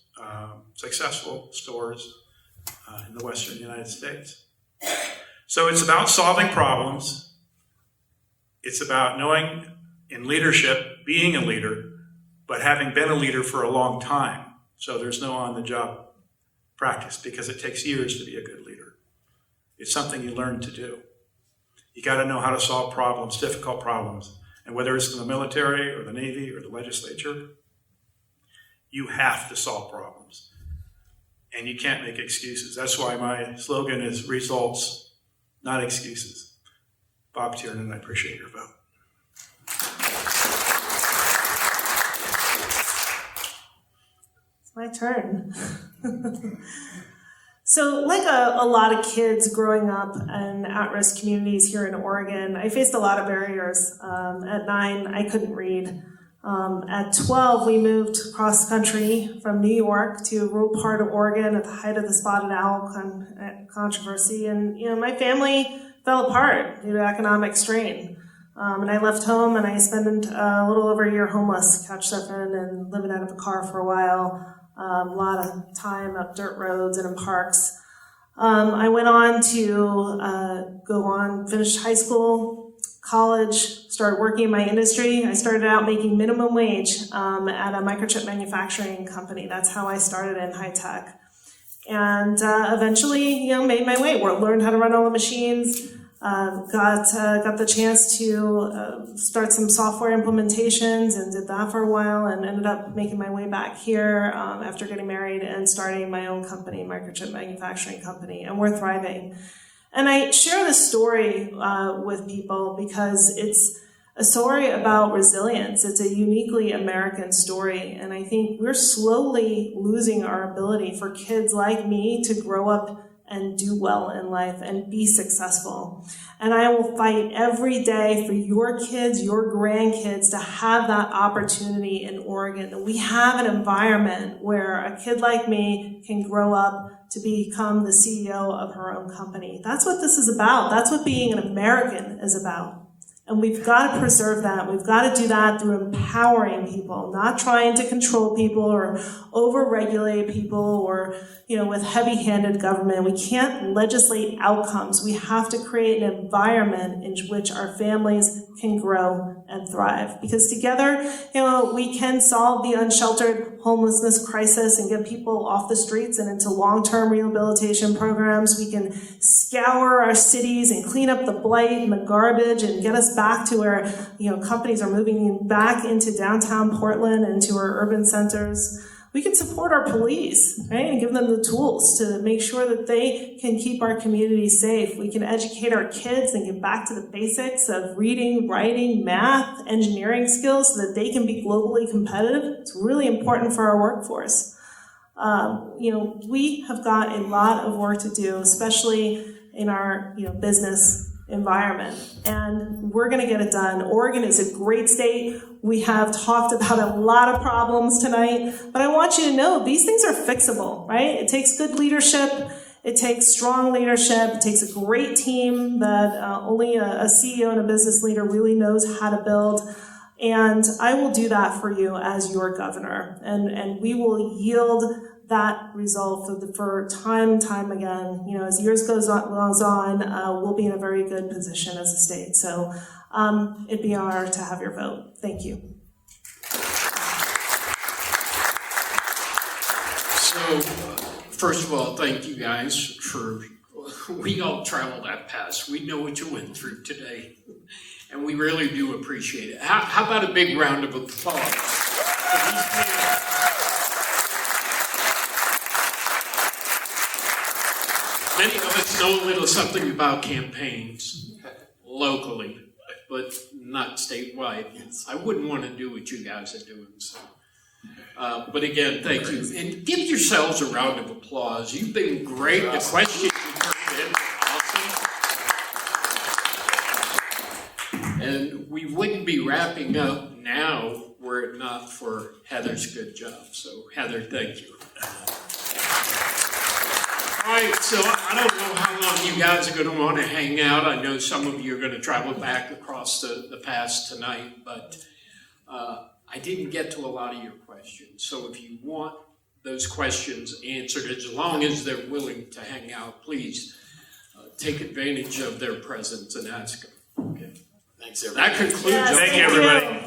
successful stores in the Western United States. So it's about solving problems. It's about knowing in leadership, being a leader, but having been a leader for a long time. So there's no on-the-job practice because it takes years to be a good leader. It's something you learn to do. You got to know how to solve problems, difficult problems. And whether it's in the military or the Navy or the legislature, you have to solve problems. And you can't make excuses. That's why my slogan is results, not excuses. Bob Tiernan, I appreciate your vote. My turn. So like a lot of kids growing up in at-risk communities here in Oregon, I faced a lot of barriers. At 9, I couldn't read. At 12, we moved across the country from New York to a rural part of Oregon at the height of the spotted owl controversy. And, my family fell apart due to economic strain. And I left home and I spent a little over a year homeless, couch surfing and living out of a car for a while. A lot of time up dirt roads and in parks. I went on to finish high school, college, started working in my industry. I started out making minimum wage at a microchip manufacturing company. That's how I started in high tech. And eventually, made my way. Learned how to run all the machines. Got the chance to start some software implementations and did that for a while and ended up making my way back here after getting married and starting my own company, microchip manufacturing company, and we're thriving. And I share this story with people because it's a story about resilience. It's a uniquely American story, and I think we're slowly losing our ability for kids like me to grow up and do well in life and be successful. And I will fight every day for your kids, your grandkids to have that opportunity in Oregon. That we have an environment where a kid like me can grow up to become the CEO of her own company. That's what this is about. That's what being an American is about. And we've got to preserve that. We've got to do that through empowering people, not trying to control people or over-regulate people or, with heavy-handed government. We can't legislate outcomes. We have to create an environment in which our families can grow and thrive. Because together, we can solve the unsheltered homelessness crisis and get people off the streets and into long-term rehabilitation programs. We can scour our cities and clean up the blight and the garbage and get us back to where, companies are moving back into downtown Portland and to our urban centers. We can support our police, right, and give them the tools to make sure that they can keep our community safe. We can educate our kids and get back to the basics of reading, writing, math, engineering skills so that they can be globally competitive. It's really important for our workforce. We have got a lot of work to do, especially in our business environment, and we're going to get it done. Oregon is a great state. We have talked about a lot of problems tonight, but I want you to know these things are fixable, right? It takes good leadership. It takes strong leadership. It takes a great team that only a CEO and a business leader really knows how to build. And I will do that for you as your governor. And we will yield that result for time and time again. As years goes on, we'll be in a very good position as a state. So it'd be an honor to have your vote. Thank you. So, first of all, thank you guys we all traveled that path. We know what you went through today, and we really do appreciate it. How about a big round of applause for these people? Many of us know a little something about campaigns locally, but not statewide. I wouldn't want to do what you guys are doing. So. But again, thank you. And give yourselves a round of applause. You've been great. The questions you turned in, awesome. And we wouldn't be wrapping up now were it not for Heather's good job. So Heather, thank you. All right, so I don't know how long you guys are going to want to hang out. I know some of you are going to travel back across the pass tonight, but I didn't get to a lot of your questions. So if you want those questions answered, as long as they're willing to hang out, please take advantage of their presence and ask them. Okay. Thanks, everybody. That concludes. Yes, Thank you, everybody.